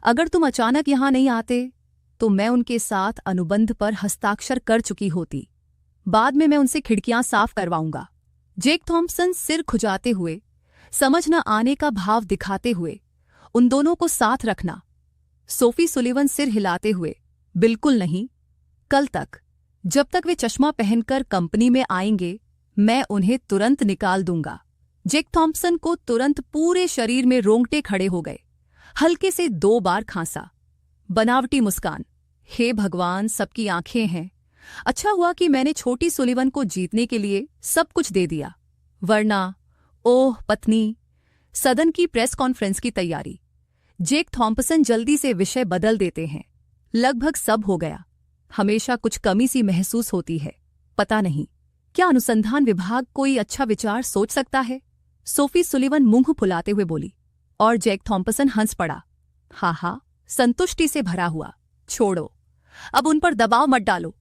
अगर तुम अचानक यहां नहीं आते तो मैं उनके साथ अनुबंध पर हस्ताक्षर कर चुकी होती। बाद में मैं उनसे खिड़कियां साफ करवाऊंगा। जैक थॉम्पसन सिर खुजाते हुए, समझ न आने का भाव दिखाते हुए, उन दोनों को साथ रखना। सोफी सुलिवन सिर हिलाते हुए, बिल्कुल नहीं। कल तक, जब तक वे चश्मा पहनकर कंपनी में आएंगे, मैं उन्हें तुरंत निकाल दूंगा। जैक थॉम्पसन को तुरंत पूरे शरीर में रोंगटे खड़े हो गए। हल्के से 2 बार खांसा। बनावटी मुस्कान। हे भगवान, सबकी आंखें हैं। अच्छा हुआ कि मैंने छोटी सुलिवन को जीतने के लिए सब कुछ दे दिया, वरना ओह पत्नी। सदन की प्रेस कॉन्फ्रेंस की तैयारी। जैक थॉम्पसन जल्दी से विषय बदल देते हैं। लगभग सब हो गया। हमेशा कुछ कमी सी महसूस होती है। पता नहीं, क्या अनुसंधान विभाग कोई अच्छा विचार सोच सकता है? सोफी सुलिवन मुंह फुलाते हुए बोली। और जैक थॉम्पसन हंस पड़ा। हा, संतुष्टि से भरा हुआ। छोड़ो, अब उन पर दबाव मत डालो।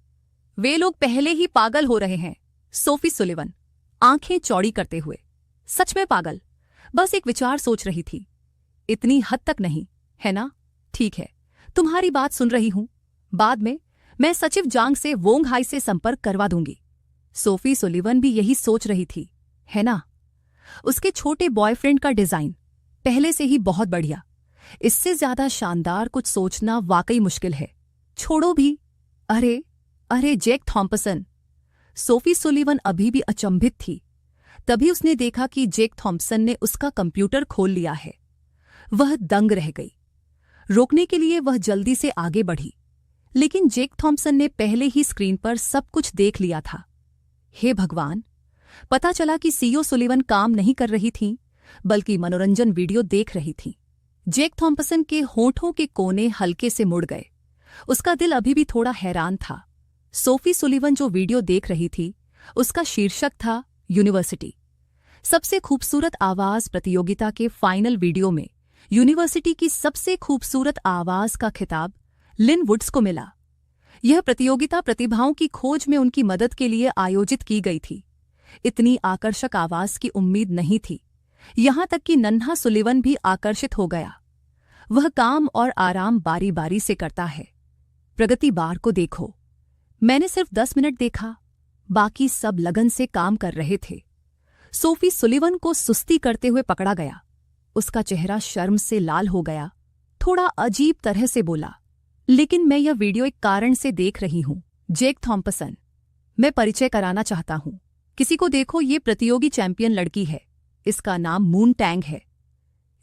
वे लोग पहले ही पागल हो रहे हैं। सोफी सुलिवन आंखें चौड़ी करते हुए, सच में पागल? बस एक विचार सोच रही थी, इतनी हद तक नहीं, है ना? ठीक है, तुम्हारी बात सुन रही हूं। बाद में मैं सचिव जांग से वोंग हाई से संपर्क करवा दूंगी। सोफी सुलिवन भी यही सोच रही थी, है ना? उसके छोटे बॉयफ्रेंड का डिजाइन पहले से ही बहुत बढ़िया। इससे ज्यादा शानदार कुछ सोचना वाकई मुश्किल है। छोड़ो भी। अरे जैक थॉम्पसन। सोफी सुलिवन अभी भी अचंभित थी। तभी उसने देखा कि जैक थॉम्पसन ने उसका कंप्यूटर खोल लिया है। वह दंग रह गई। रोकने के लिए वह जल्दी से आगे बढ़ी, लेकिन जैक थॉम्पसन ने पहले ही स्क्रीन पर सब कुछ देख लिया था। हे भगवान, पता चला कि सीईओ सुलिवन काम नहीं कर रही थीं, बल्कि मनोरंजन वीडियो देख रही थीं। जेक थॉम्पसन के होठों के कोने हल्के से मुड़ गए। उसका दिल अभी भी थोड़ा हैरान था। सोफी सुलिवन जो वीडियो देख रही थी, उसका शीर्षक था यूनिवर्सिटी। सबसे खूबसूरत आवाज प्रतियोगिता के फाइनल वीडियो में यूनिवर्सिटी की सबसे खूबसूरत आवाज का खिताब लिन वुड्स को मिला। यह प्रतियोगिता प्रतिभाओं की खोज में उनकी मदद के लिए आयोजित की गई थी। इतनी आकर्षक आवाज की उम्मीद नहीं थी। यहां तक कि नन्हा सुलिवन भी आकर्षित हो गया। वह काम और आराम बारी बारी से करता है। प्रगति बार को देखो। मैंने सिर्फ 10 मिनट देखा, बाकी सब लगन से काम कर रहे थे। सोफी सुलिवन को सुस्ती करते हुए पकड़ा गया। उसका चेहरा शर्म से लाल हो गया। थोड़ा अजीब तरह से बोला, लेकिन मैं यह वीडियो एक कारण से देख रही हूं। जेक थॉम्पसन, मैं परिचय कराना चाहता हूं। किसी को देखो, ये प्रतियोगी चैंपियन लड़की है। इसका नाम मून टैंग है।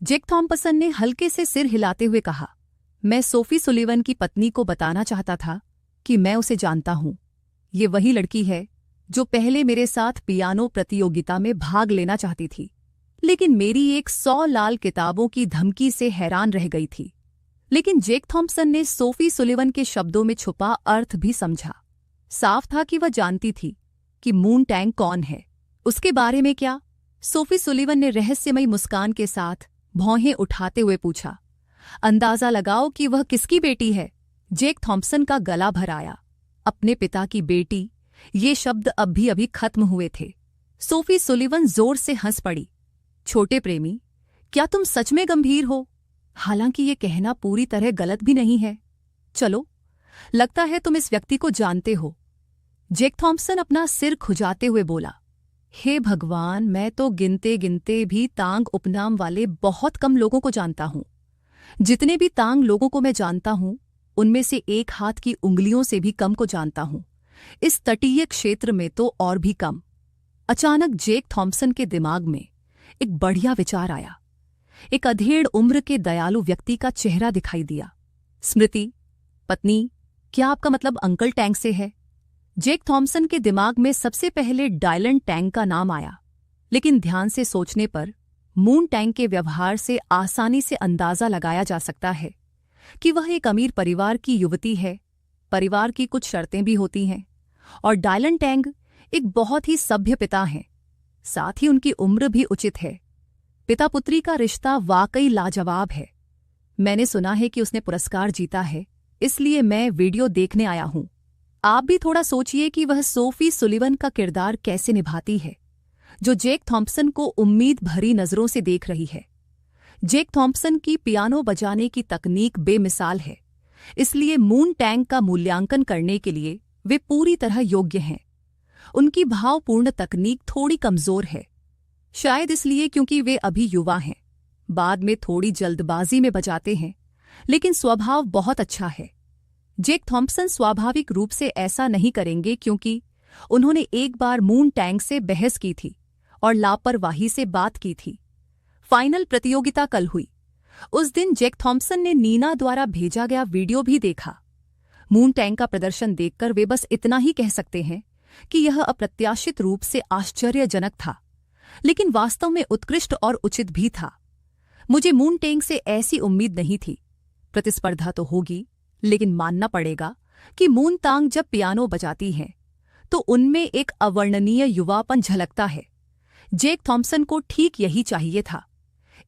जेक थॉम्पसन ने हल्के से सिर हिलाते हुए कहा, मैं सोफी सुलिवन की पत्नी को बताना चाहता था कि मैं उसे जानता हूं। ये वही लड़की है जो पहले मेरे साथ पियानो प्रतियोगिता में भाग लेना चाहती थी, लेकिन मेरी एक 100 लाल किताबों की धमकी से हैरान रह गई थी। लेकिन जेक थॉम्पसन ने सोफी सुलिवन के शब्दों में छुपा अर्थ भी समझा। साफ था कि वह जानती थी कि मून टैंग कौन है। उसके बारे में क्या? सोफी सुलिवन ने रहस्यमयी मुस्कान के साथ भौहें उठाते हुए पूछा, अंदाजा लगाओ कि वह किसकी बेटी है। जेक थॉम्पसन का गला भर आया। अपने पिता की बेटी, ये शब्द अभी अभी खत्म हुए थे। सोफी सुलिवन जोर से हंस पड़ी। छोटे प्रेमी, क्या तुम सच में गंभीर हो? हालांकि ये कहना पूरी तरह गलत भी नहीं है। चलो, लगता है तुम इस व्यक्ति को जानते हो। जेक थॉम्पसन अपना सिर खुजाते हुए बोला, हे भगवान, मैं तो गिनते गिनते भी तांग उपनाम वाले बहुत कम लोगों को जानता हूं। जितने भी तांग लोगों को मैं जानता हूं, उनमें से एक हाथ की उंगलियों से भी कम को जानता हूं। इस तटीय क्षेत्र में तो और भी कम। अचानक जेक थॉम्पसन के दिमाग में एक बढ़िया विचार आया। एक अधेड़ उम्र के दयालु व्यक्ति का चेहरा दिखाई दिया। स्मृति, पत्नी, क्या आपका मतलब अंकल टैंग से है? जेक थॉम्पसन के दिमाग में सबसे पहले डायलन टैंग का नाम आया, लेकिन ध्यान से सोचने पर मून टैंग के व्यवहार से आसानी से अंदाजा लगाया जा सकता है कि वह एक अमीर परिवार की युवती है। परिवार की कुछ शर्तें भी होती हैं, और डायलन टैंग एक बहुत ही सभ्य पिता हैं। साथ ही उनकी उम्र भी उचित है। पिता पुत्री का रिश्ता वाकई लाजवाब है। मैंने सुना है कि उसने पुरस्कार जीता है, इसलिए मैं वीडियो देखने आया हूं। आप भी थोड़ा सोचिए कि वह सोफी सुलिवन का किरदार कैसे निभाती है, जो जेक थॉम्पसन को उम्मीद भरी नजरों से देख रही है। जेक थॉम्पसन की पियानो बजाने की तकनीक बेमिसाल है, इसलिए मून टैंग का मूल्यांकन करने के लिए वे पूरी तरह योग्य हैं। उनकी भावपूर्ण तकनीक थोड़ी कमजोर है, शायद इसलिए क्योंकि वे अभी युवा हैं। बाद में थोड़ी जल्दबाजी में बजाते हैं, लेकिन स्वभाव बहुत अच्छा है। जेक थॉम्पसन स्वाभाविक रूप से ऐसा नहीं करेंगे, क्योंकि उन्होंने एक बार मून टैंग से बहस की थी और लापरवाही से बात की थी। फाइनल प्रतियोगिता कल हुई। उस दिन जेक थॉम्पसन ने नीना द्वारा भेजा गया वीडियो भी देखा। मून टैंग का प्रदर्शन देखकर वे बस इतना ही कह सकते हैं कि यह अप्रत्याशित रूप से आश्चर्यजनक था, लेकिन वास्तव में उत्कृष्ट और उचित भी था। मुझे मून टैंग से ऐसी उम्मीद नहीं थी। प्रतिस्पर्धा तो होगी, लेकिन मानना पड़ेगा कि मून तांग जब पियानो बजाती हैं तो उनमें एक अवर्णनीय युवापन झलकता है। जेक थॉम्पसन को ठीक यही चाहिए था।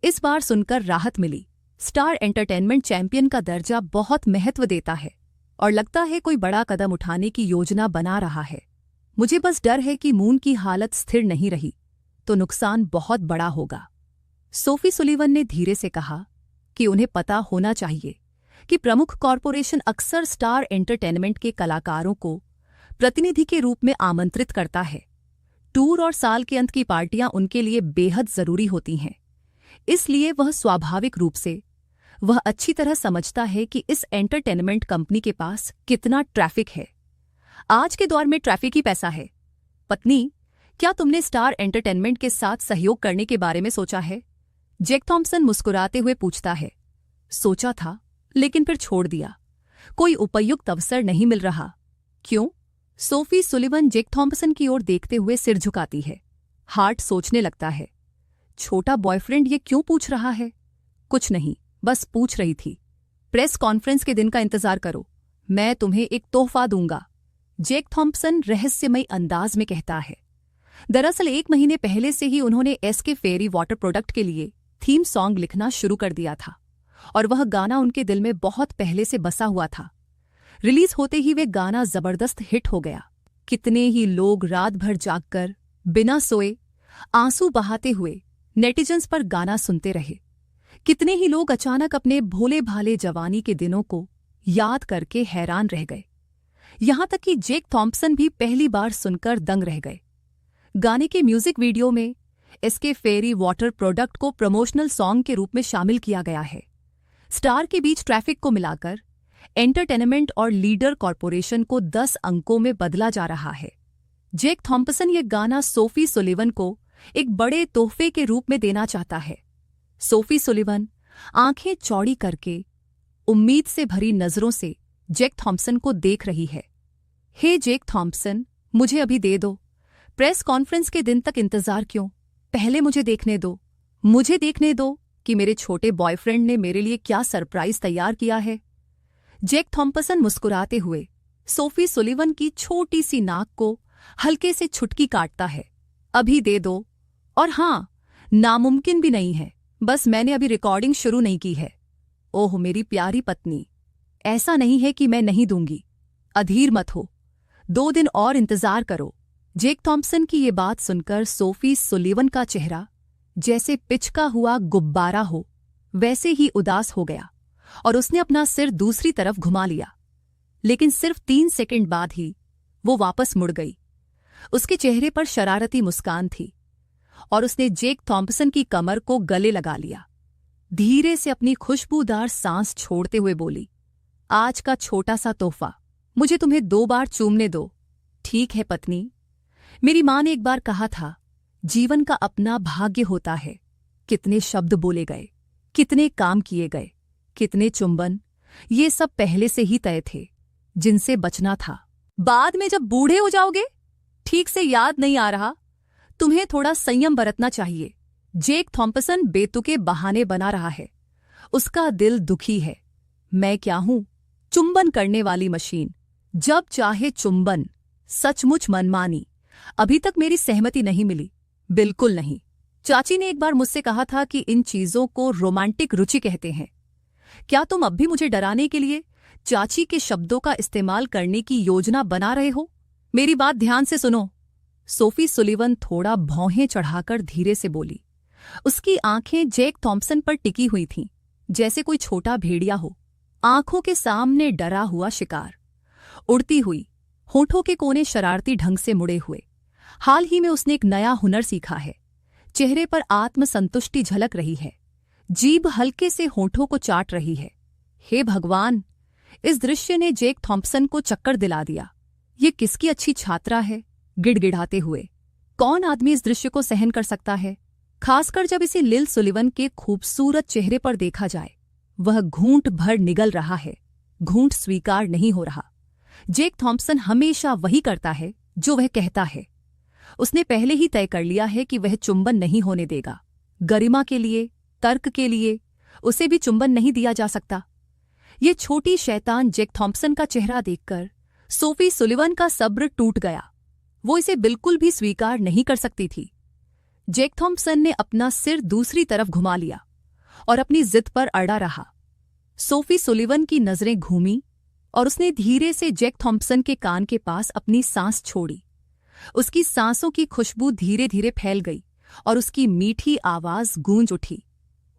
इस बार सुनकर राहत मिली। स्टार एंटरटेनमेंट चैंपियन का दर्जा बहुत महत्व देता है, और लगता है कोई बड़ा कदम उठाने की योजना बना रहा है। मुझे बस डर है कि मून की हालत स्थिर नहीं रही तो नुकसान बहुत बड़ा होगा। सोफी सुलिवन ने धीरे से कहा कि उन्हें पता होना चाहिए कि प्रमुख कॉरपोरेशन अक्सर स्टार एंटरटेनमेंट के कलाकारों को प्रतिनिधि के रूप में आमंत्रित करता है। टूर और साल के अंत की पार्टियां उनके लिए बेहद जरूरी होती हैं। इसलिए वह अच्छी तरह समझता है कि इस एंटरटेनमेंट कंपनी के पास कितना ट्रैफिक है। आज के दौर में ट्रैफिक ही पैसा है। पत्नी, क्या तुमने स्टार एंटरटेनमेंट के साथ सहयोग करने के बारे में सोचा है? जेक थॉम्पसन मुस्कुराते हुए पूछता है। सोचा था, लेकिन फिर छोड़ दिया। कोई उपयुक्त अवसर नहीं मिल रहा। क्यों? सोफी सुलिवन जेक थॉम्पसन की ओर देखते हुए सिर झुकाती है। हार्ट सोचने लगता है, छोटा बॉयफ्रेंड ये क्यों पूछ रहा है? कुछ नहीं, बस पूछ रही थी। प्रेस कॉन्फ्रेंस के दिन का इंतजार करो, मैं तुम्हें एक तोहफा दूंगा, जैक थॉम्पसन रहस्यमयी अंदाज में कहता है। दरअसल 1 महीने पहले से ही उन्होंने एसके फेरी वाटर प्रोडक्ट के लिए थीम सॉन्ग लिखना शुरू कर दिया था और वह गाना उनके दिल में बहुत पहले से बसा हुआ था। रिलीज होते ही वे गाना जबरदस्त हिट हो गया। कितने ही लोग रात भर जागकर बिना सोए आंसू बहाते हुए नेटिजन्स पर गाना सुनते रहे। कितने ही लोग अचानक अपने भोले भाले जवानी के दिनों को याद करके हैरान रह गए। यहां तक कि जैक थॉम्पसन भी पहली बार सुनकर दंग रह गए। गाने के म्यूजिक वीडियो में एसके फेरी वाटर प्रोडक्ट को प्रमोशनल सॉन्ग के रूप में शामिल किया गया है। स्टार के बीच ट्रैफिक को मिलाकर एंटरटेनमेंट और लीडर कॉरपोरेशन को 10 अंकों में बदला जा रहा है। जैक थॉम्पसन ये गाना सोफी सुलिवन को एक बड़े तोहफे के रूप में देना चाहता है। सोफी सुलिवन आंखें चौड़ी करके उम्मीद से भरी नजरों से जैक थॉम्पसन को देख रही है। हे जैक थॉम्पसन, मुझे अभी दे दो। प्रेस कॉन्फ्रेंस के दिन तक इंतजार क्यों? पहले मुझे देखने दो। मुझे देखने दो कि मेरे छोटे बॉयफ्रेंड ने मेरे लिए क्या सरप्राइज तैयार किया है। जैक थॉम्पसन मुस्कुराते हुए सोफी सुलिवन की छोटी सी नाक को हल्के से छुटकी काटता है। अभी दे दो। और हां, नामुमकिन भी नहीं है, बस मैंने अभी रिकॉर्डिंग शुरू नहीं की है। ओह मेरी प्यारी पत्नी, ऐसा नहीं है कि मैं नहीं दूंगी। अधीर मत हो, 2 दिन और इंतजार करो। जैक थॉम्पसन की ये बात सुनकर सोफी सुलिवन का चेहरा जैसे पिचका हुआ गुब्बारा हो वैसे ही उदास हो गया और उसने अपना सिर दूसरी तरफ घुमा लिया। लेकिन सिर्फ 3 सेकंड बाद ही वो वापस मुड़ गई। उसके चेहरे पर शरारती मुस्कान थी और उसने जैक थॉम्पसन की कमर को गले लगा लिया। धीरे से अपनी खुशबूदार सांस छोड़ते हुए बोली, आज का छोटा सा तोहफा, मुझे तुम्हें 2 बार चूमने दो। ठीक है पत्नी, मेरी मां ने एक बार कहा था, जीवन का अपना भाग्य होता है। कितने शब्द बोले गए, कितने काम किए गए, कितने चुंबन, ये सब पहले से ही तय थे, जिनसे बचना था। बाद में जब बूढ़े हो जाओगे, ठीक से याद नहीं आ रहा, तुम्हें थोड़ा संयम बरतना चाहिए। जैक थॉम्पसन बेतुके बहाने बना रहा है। उसका दिल दुखी है। मैं क्या हूं? चुंबन करने वाली मशीन, जब चाहे चुंबन। सचमुच मनमानी। अभी तक मेरी सहमति नहीं मिली, बिल्कुल नहीं। चाची ने एक बार मुझसे कहा था कि इन चीजों को रोमांटिक रुचि कहते हैं। क्या तुम अब भी मुझे डराने के लिए चाची के शब्दों का इस्तेमाल करने की योजना बना रहे हो? मेरी बात ध्यान से सुनो। सोफी सुलिवन थोड़ा भौहें चढ़ाकर धीरे से बोली। उसकी आंखें जैक थॉम्पसन पर टिकी हुई थीं, जैसे कोई छोटा भेड़िया हो, आंखों के सामने डरा हुआ शिकार। उड़ती हुई, होठों के कोने शरारती ढंग से मुड़े हुए। हाल ही में उसने एक नया हुनर सीखा है। चेहरे पर आत्मसंतुष्टि झलक रही है। जीभ हल्के से होठों को चाट रही है। हे भगवान, इस दृश्य ने जैक थॉम्पसन को चक्कर दिला दिया। ये किसकी अच्छी छात्रा है? गिड़गिड़ाते हुए कौन आदमी इस दृश्य को सहन कर सकता है? खासकर जब इसे लिल सुलिवन के खूबसूरत चेहरे पर देखा जाए। वह घूंट भर निगल रहा है, घूंट स्वीकार नहीं हो रहा। जैक थॉम्पसन हमेशा वही करता है जो वह कहता है। उसने पहले ही तय कर लिया है कि वह चुंबन नहीं होने देगा। गरिमा के लिए, तर्क के लिए उसे भी चुंबन नहीं दिया जा सकता। ये छोटी शैतान जैक थॉम्पसन का चेहरा देखकर सोफी सुलिवन का सब्र टूट गया। वो इसे बिल्कुल भी स्वीकार नहीं कर सकती थी। जैक थॉम्पसन ने अपना सिर दूसरी तरफ घुमा लिया और अपनी जिद पर अड़ा रहा। सोफी सुलिवन की नजरें घूमी और उसने धीरे से जैक थॉम्पसन के कान के पास अपनी सांस छोड़ी। उसकी सांसों की खुशबू धीरे धीरे फैल गई और उसकी मीठी आवाज गूंज उठी।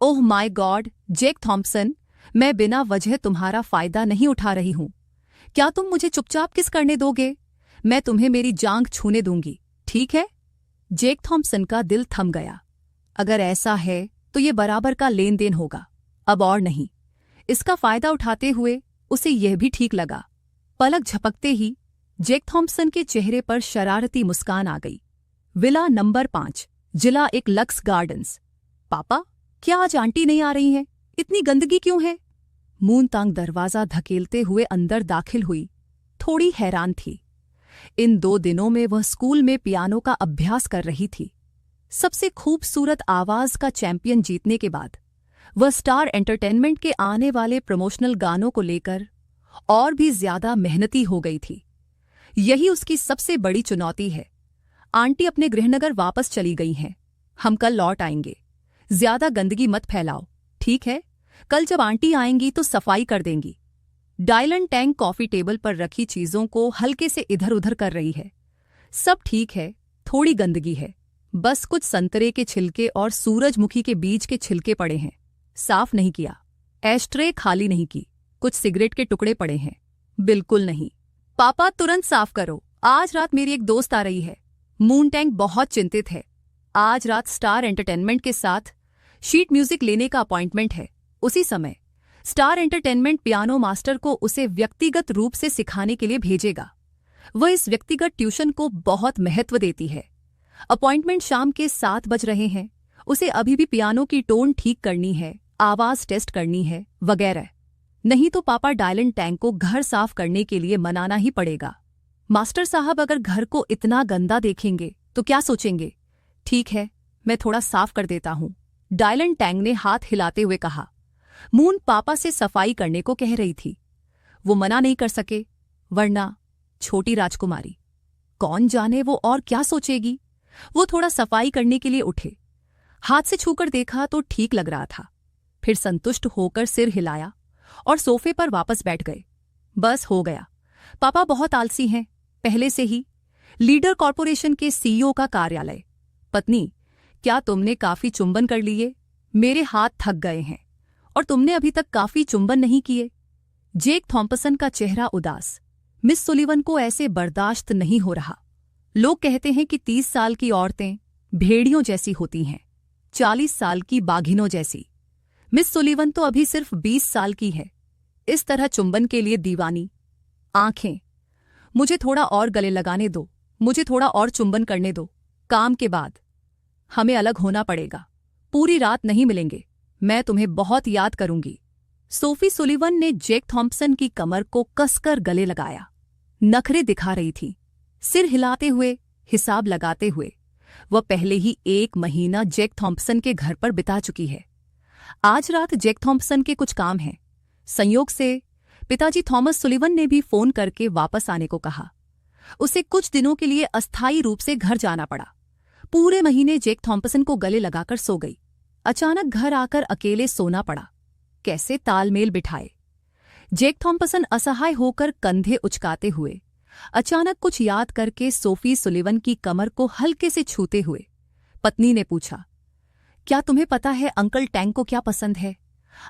Oh my God, Jack Thompson, मैं बिना वजह तुम्हारा फायदा नहीं उठा रही हूं। क्या तुम मुझे चुपचाप किस करने दोगे? मैं तुम्हें मेरी जांघ छूने दूंगी, ठीक है? जैक थॉम्पसन का दिल थम गया। अगर ऐसा है तो ये बराबर का लेन देन होगा, अब और नहीं। इसका फायदा उठाते हुए उसे यह भी ठीक लगा। पलक झपकते ही जैक थॉम्पसन के चेहरे पर शरारती मुस्कान आ गई। विला नंबर 5, जिला एक लक्स गार्डन्स। पापा, क्या आज आंटी नहीं आ रही हैं? इतनी गंदगी क्यों है? मूनतांग दरवाजा धकेलते हुए अंदर दाखिल हुई। थोड़ी हैरान थी। इन 2 दिनों में वह स्कूल में पियानो का अभ्यास कर रही थी। सबसे खूबसूरत आवाज का चैंपियन जीतने के बाद वह स्टार एंटरटेनमेंट के आने वाले प्रमोशनल गानों को लेकर और भी ज्यादा मेहनती हो गई थी। यही उसकी सबसे बड़ी चुनौती है। आंटी अपने गृहनगर वापस चली गई हैं। हम कल लौट आएंगे। ज्यादा गंदगी मत फैलाओ, ठीक है? कल जब आंटी आएंगी तो सफाई कर देंगी। डायलन टैंग कॉफी टेबल पर रखी चीजों को हल्के से इधर उधर कर रही है। सब ठीक है, थोड़ी गंदगी है, बस कुछ संतरे के छिलके और सूरजमुखी के बीज के छिलके पड़े हैं। साफ नहीं किया। एशट्रे खाली नहीं की। कुछ सिगरेट के टुकड़े पड़े हैं। बिल्कुल नहीं। पापा तुरंत साफ करो। आज रात मेरी एक दोस्त आ रही है। मून टैंग बहुत चिंतित है। आज रात स्टार एंटरटेनमेंट के साथ शीट म्यूजिक लेने का अपॉइंटमेंट है। उसी समय स्टार एंटरटेनमेंट पियानो मास्टर को उसे व्यक्तिगत रूप से सिखाने के लिए भेजेगा। वह इस व्यक्तिगत ट्यूशन को बहुत महत्व देती है। अपॉइंटमेंट शाम के 7 बज रहे हैं। उसे अभी भी पियानो की टोन ठीक करनी है, आवाज टेस्ट करनी है वगैरह। नहीं तो पापा डायलन टैंग को घर साफ करने के लिए मनाना ही पड़ेगा। मास्टर साहब अगर घर को इतना गंदा देखेंगे तो क्या सोचेंगे? ठीक है, मैं थोड़ा साफ कर देता हूं, डायलन टैंग ने हाथ हिलाते हुए कहा। मून पापा से सफाई करने को कह रही थी। वो मना नहीं कर सके, वरना छोटी राजकुमारी, कौन जाने वो और क्या सोचेगी। वो थोड़ा सफाई करने के लिए उठे। हाथ से छूकर देखा तो ठीक लग रहा था। फिर संतुष्ट होकर सिर हिलाया और सोफे पर वापस बैठ गए। बस हो गया। पापा बहुत आलसी हैं, पहले से ही। लीडर कॉर्पोरेशन के सीईओ का कार्यालय। पत्नी, क्या तुमने काफी चुंबन कर लिए? मेरे हाथ थक गए हैं और तुमने अभी तक काफी चुंबन नहीं किए। जेक थॉम्पसन का चेहरा उदास। मिस सुलिवन को ऐसे बर्दाश्त नहीं हो रहा। लोग कहते हैं कि 30 साल की औरतें भेड़ियों जैसी होती हैं, 40 साल की बाघिनों जैसी। मिस सुलिवन तो अभी सिर्फ 20 साल की है। इस तरह चुंबन के लिए दीवानी। आंखें, मुझे थोड़ा और गले लगाने दो, मुझे थोड़ा और चुंबन करने दो। काम के बाद हमें अलग होना पड़ेगा। पूरी रात नहीं मिलेंगे। मैं तुम्हें बहुत याद करूंगी। सोफी सुलिवन ने जेक थॉम्पसन की कमर को कसकर गले लगाया। नखरे दिखा रही थी, सिर हिलाते हुए, हिसाब लगाते हुए। वह पहले ही 1 महीना जेक थॉम्पसन के घर पर बिता चुकी है। आज रात जेक थॉम्पसन के कुछ काम हैं। संयोग से पिताजी थॉमस सुलिवन ने भी फोन करके वापस आने को कहा। उसे कुछ दिनों के लिए अस्थायी रूप से घर जाना पड़ा। पूरे महीने जेक थॉम्पसन को गले लगाकर सो गई। अचानक घर आकर अकेले सोना पड़ा। कैसे तालमेल बिठाए? जेक थॉम्पसन असहाय होकर कंधे उचकाते हुए, अचानक कुछ याद करके सोफी सुलिवन की कमर को हल्के से छूते हुए पत्नी ने पूछा, क्या तुम्हें पता है अंकल टैंग को क्या पसंद है?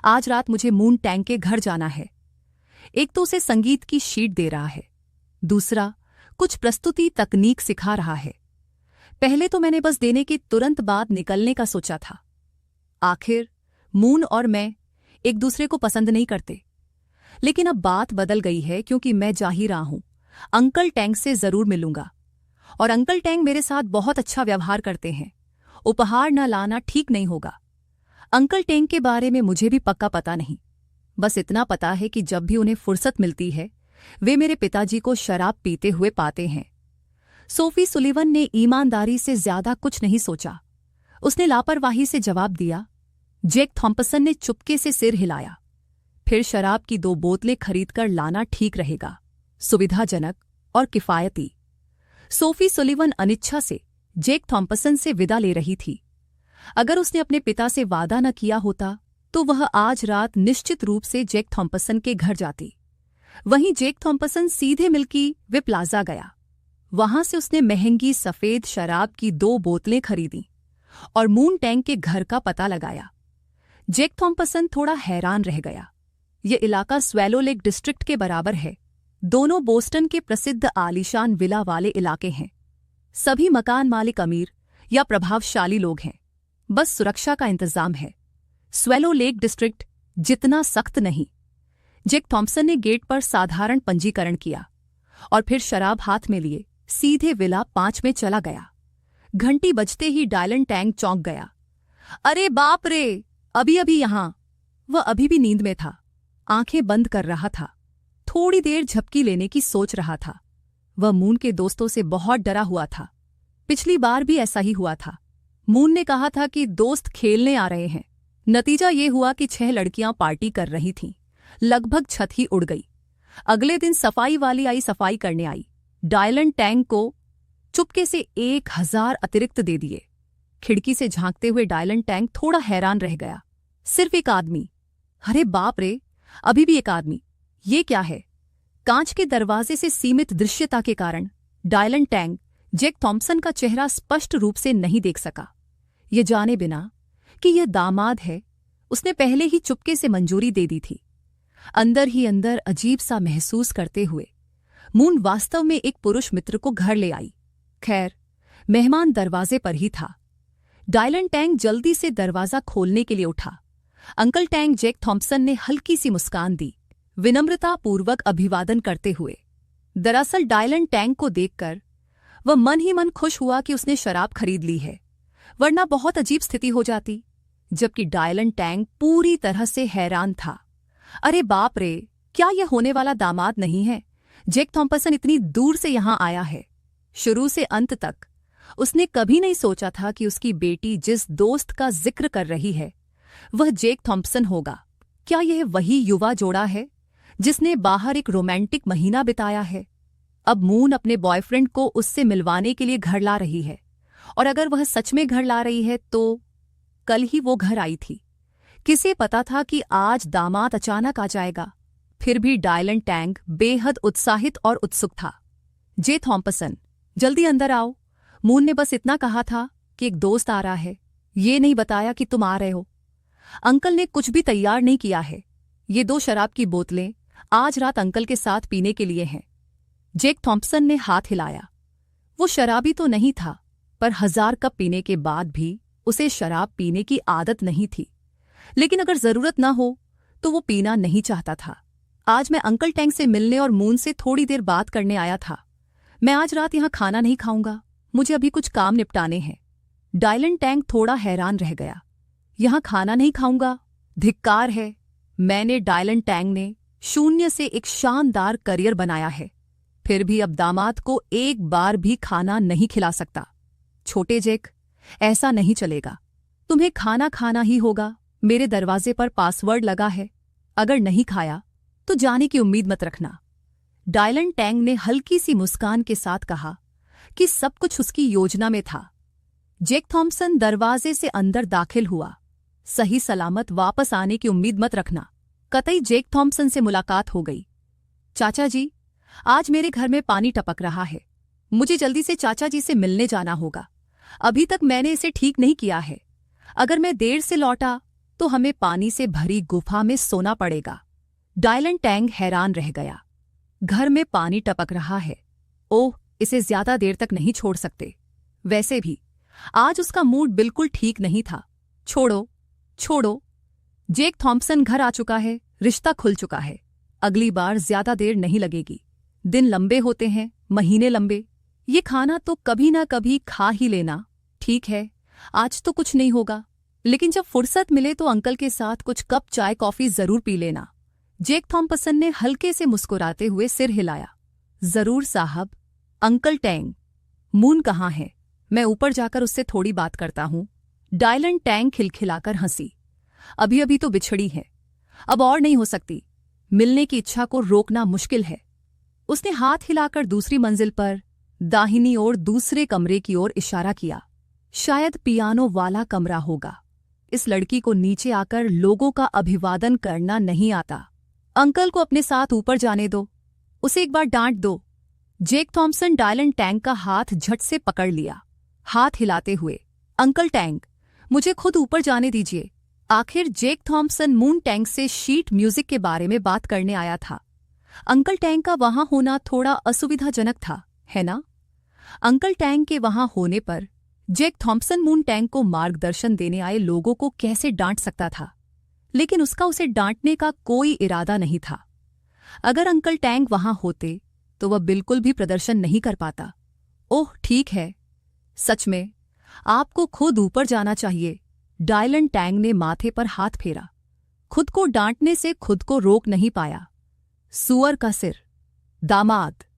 आज रात मुझे मून टैंग के घर जाना है। एक तो उसे संगीत की शीट दे रहा है, दूसरा कुछ प्रस्तुति तकनीक सिखा रहा है। पहले तो मैंने बस देने के तुरंत बाद निकलने का सोचा था। आखिर मून और मैं एक दूसरे को पसंद नहीं करते। लेकिन अब बात बदल गई है, क्योंकि मैं जा ही रहा हूं। अंकल टैंग से जरूर मिलूंगा। और अंकल टैंग मेरे साथ बहुत अच्छा व्यवहार करते हैं। उपहार न लाना ठीक नहीं होगा। अंकल टैंग के बारे में मुझे भी पक्का पता नहीं। बस इतना पता है कि जब भी उन्हें फुर्सत मिलती है, वे मेरे पिताजी को शराब पीते हुए पाते हैं। सोफी सुलिवन ने ईमानदारी से ज्यादा कुछ नहीं सोचा। उसने लापरवाही से जवाब दिया। जेक थॉम्पसन ने चुपके से सिर हिलाया। फिर शराब की 2 बोतलें खरीदकर लाना ठीक रहेगा, सुविधाजनक और किफायती। सोफी सुलिवन अनिच्छा से जेक थॉम्पसन से विदा ले रही थी। अगर उसने अपने पिता से वादा न किया होता तो वह आज रात निश्चित रूप से जेक थॉम्पसन के घर जाती। वहीं जेक थॉम्पसन सीधे मिल्की वे प्लाजा गया। वहां से उसने महंगी सफेद शराब की 2 बोतलें खरीदी और मून टैंग के घर का पता लगाया। जेक थॉम्पसन थोड़ा हैरान रह गया। यह इलाका स्वेलो लेक डिस्ट्रिक्ट के बराबर है। दोनों बोस्टन के प्रसिद्ध आलीशान विला वाले इलाके हैं। सभी मकान मालिक अमीर या प्रभावशाली लोग हैं। बस सुरक्षा का इंतजाम है। स्वेलो लेक डिस्ट्रिक्ट जितना सख्त नहीं। जेक थॉम्पसन ने गेट पर साधारण पंजीकरण किया और फिर शराब हाथ में लिए सीधे विला 5 में चला गया। घंटी बजते ही डायलन टैंग चौंक गया। अरे बाप रे, अभी अभी यहां। वह अभी भी नींद में था, आंखें बंद कर रहा था। थोड़ी देर झपकी लेने की सोच रहा था। वह मून के दोस्तों से बहुत डरा हुआ था। पिछली बार भी ऐसा ही हुआ था। मून ने कहा था कि दोस्त खेलने आ रहे हैं। नतीजा ये हुआ कि 6 लड़कियां पार्टी कर रही थीं। लगभग छत ही उड़ गई। अगले दिन सफाई वाली आई, सफाई करने आई। डायलन टैंग को चुपके से 1000 अतिरिक्त दे दिए। खिड़की से झांकते हुए डायलन टैंग थोड़ा हैरान रह गया। सिर्फ एक आदमी? अरे बाप रे, अभी भी एक आदमी? ये क्या है? कांच के दरवाजे से सीमित दृश्यता के कारण डायलन टैंग जैक थॉम्पसन का चेहरा स्पष्ट रूप से नहीं देख सका। ये जाने बिना कि यह दामाद है, उसने पहले ही चुपके से मंजूरी दे दी थी। अंदर ही अंदर अजीब सा महसूस करते हुए मून वास्तव में एक पुरुष मित्र को घर ले आई। खैर, मेहमान दरवाजे पर ही था। डायलन टैंग जल्दी से दरवाजा खोलने के लिए उठा। अंकल टैंग जैक थॉम्पसन ने हल्की सी मुस्कान दी, विनम्रतापूर्वक अभिवादन करते हुए। दरअसल डायलन टैंग को देखकर वह मन ही मन खुश हुआ कि उसने शराब खरीद ली है, वरना बहुत अजीब स्थिति हो जाती। जबकि डायलन टैंग पूरी तरह से हैरान था। अरे बाप रे, क्या यह होने वाला दामाद नहीं है? जैक थॉम्पसन इतनी दूर से यहां आया है। शुरू से अंत तक उसने कभी नहीं सोचा था कि उसकी बेटी जिस दोस्त का जिक्र कर रही है वह जैक थॉम्पसन होगा। क्या यह वही युवा जोड़ा है जिसने बाहर एक रोमांटिक महीना बिताया है? अब मून अपने बॉयफ्रेंड को उससे मिलवाने के लिए घर ला रही है, और अगर वह सच में घर ला रही है तो कल ही वो घर आई थी। किसे पता था कि आज दामाद अचानक आ जाएगा? फिर भी डायलन टैंग बेहद उत्साहित और उत्सुक था। जे थॉम्पसन, जल्दी अंदर आओ। मून ने बस इतना कहा था कि एक दोस्त आ रहा है, ये नहीं बताया कि तुम आ रहे हो। अंकल ने कुछ भी तैयार नहीं किया है। ये 2 शराब की बोतलें आज रात अंकल के साथ पीने के लिए हैं। जैक थॉम्पसन ने हाथ हिलाया। वो शराबी तो नहीं था, पर 1000 कप पीने के बाद भी उसे शराब पीने की आदत नहीं थी। लेकिन अगर जरूरत न हो तो वो पीना नहीं चाहता था। आज मैं अंकल टैंग से मिलने और मून से थोड़ी देर बात करने आया था। मैं आज रात यहां खाना नहीं खाऊंगा, मुझे अभी कुछ काम निपटाने हैं। डायलन टैंग थोड़ा हैरान रह गया। यहां खाना नहीं खाऊंगा? धिक्कार है। मैंने डायलन टैंग ने शून्य से एक शानदार करियर बनाया है, फिर भी अब दामाद को एक बार भी खाना नहीं खिला सकता। छोटे जैक, ऐसा नहीं चलेगा। तुम्हें खाना खाना ही होगा। मेरे दरवाजे पर पासवर्ड लगा है, अगर नहीं खाया तो जाने की उम्मीद मत रखना। डायलन टैंग ने हल्की सी मुस्कान के साथ कहा कि सब कुछ उसकी योजना में था। जैक थॉम्पसन दरवाजे से अंदर दाखिल हुआ। सही सलामत वापस आने की उम्मीद मत रखना। कतई जैक थॉम्पसन से मुलाकात हो गई। चाचा जी, आज मेरे घर में पानी टपक रहा है, मुझे जल्दी से चाचा जी से मिलने जाना होगा। अभी तक मैंने इसे ठीक नहीं किया है। अगर मैं देर से लौटा तो हमें पानी से भरी गुफा में सोना पड़ेगा। डायलन टैंग हैरान रह गया। घर में पानी टपक रहा है? ओह, इसे ज्यादा देर तक नहीं छोड़ सकते। वैसे भी आज उसका मूड बिल्कुल ठीक नहीं था। छोड़ो छोड़ो, जैक थॉम्पसन घर आ चुका है, रिश्ता खुल चुका है। अगली बार ज्यादा देर नहीं लगेगी। दिन लंबे होते हैं, महीने लंबे। ये खाना तो कभी ना कभी खा ही लेना। ठीक है, आज तो कुछ नहीं होगा, लेकिन जब फुर्सत मिले तो अंकल के साथ कुछ कप चाय कॉफी जरूर पी लेना। जैक थॉम्पसन ने हल्के से मुस्कुराते हुए सिर हिलाया। जरूर साहब। अंकल टैंग, मून कहाँ है? मैं ऊपर जाकर उससे थोड़ी बात करता हूँ। डायलन टैंग खिलखिलाकर हंसी। अभी अभी तो बिछड़ी है, अब और नहीं हो सकती। मिलने की इच्छा को रोकना मुश्किल है। उसने हाथ हिलाकर दूसरी मंजिल पर दाहिनी ओर दूसरे कमरे की ओर इशारा किया। शायद पियानो वाला कमरा होगा। इस लड़की को नीचे आकर लोगों का अभिवादन करना नहीं आता। अंकल को अपने साथ ऊपर जाने दो, उसे एक बार डांट दो। जैक थॉम्पसन डायलन टैंग का हाथ झट से पकड़ लिया, हाथ हिलाते हुए। अंकल टैंग, मुझे खुद ऊपर जाने दीजिए। आखिर जैक थॉम्पसन मून टैंग से शीट म्यूजिक के बारे में बात करने आया था। अंकल टैंग का वहां होना थोड़ा असुविधाजनक था, है ना? अंकल टैंग के वहां होने पर जैक थॉम्पसन मून टैंग को मार्गदर्शन देने आए लोगों को कैसे डांट सकता था? लेकिन उसका उसे डांटने का कोई इरादा नहीं था। अगर अंकल टैंग वहां होते तो वह बिल्कुल भी प्रदर्शन नहीं कर पाता। ओह ठीक है, सच में आपको खुद ऊपर जाना चाहिए। डायलन टैंग ने माथे पर हाथ फेरा। खुद को डांटने से खुद को रोक नहीं पाया। सुअर का सिर। दामाद,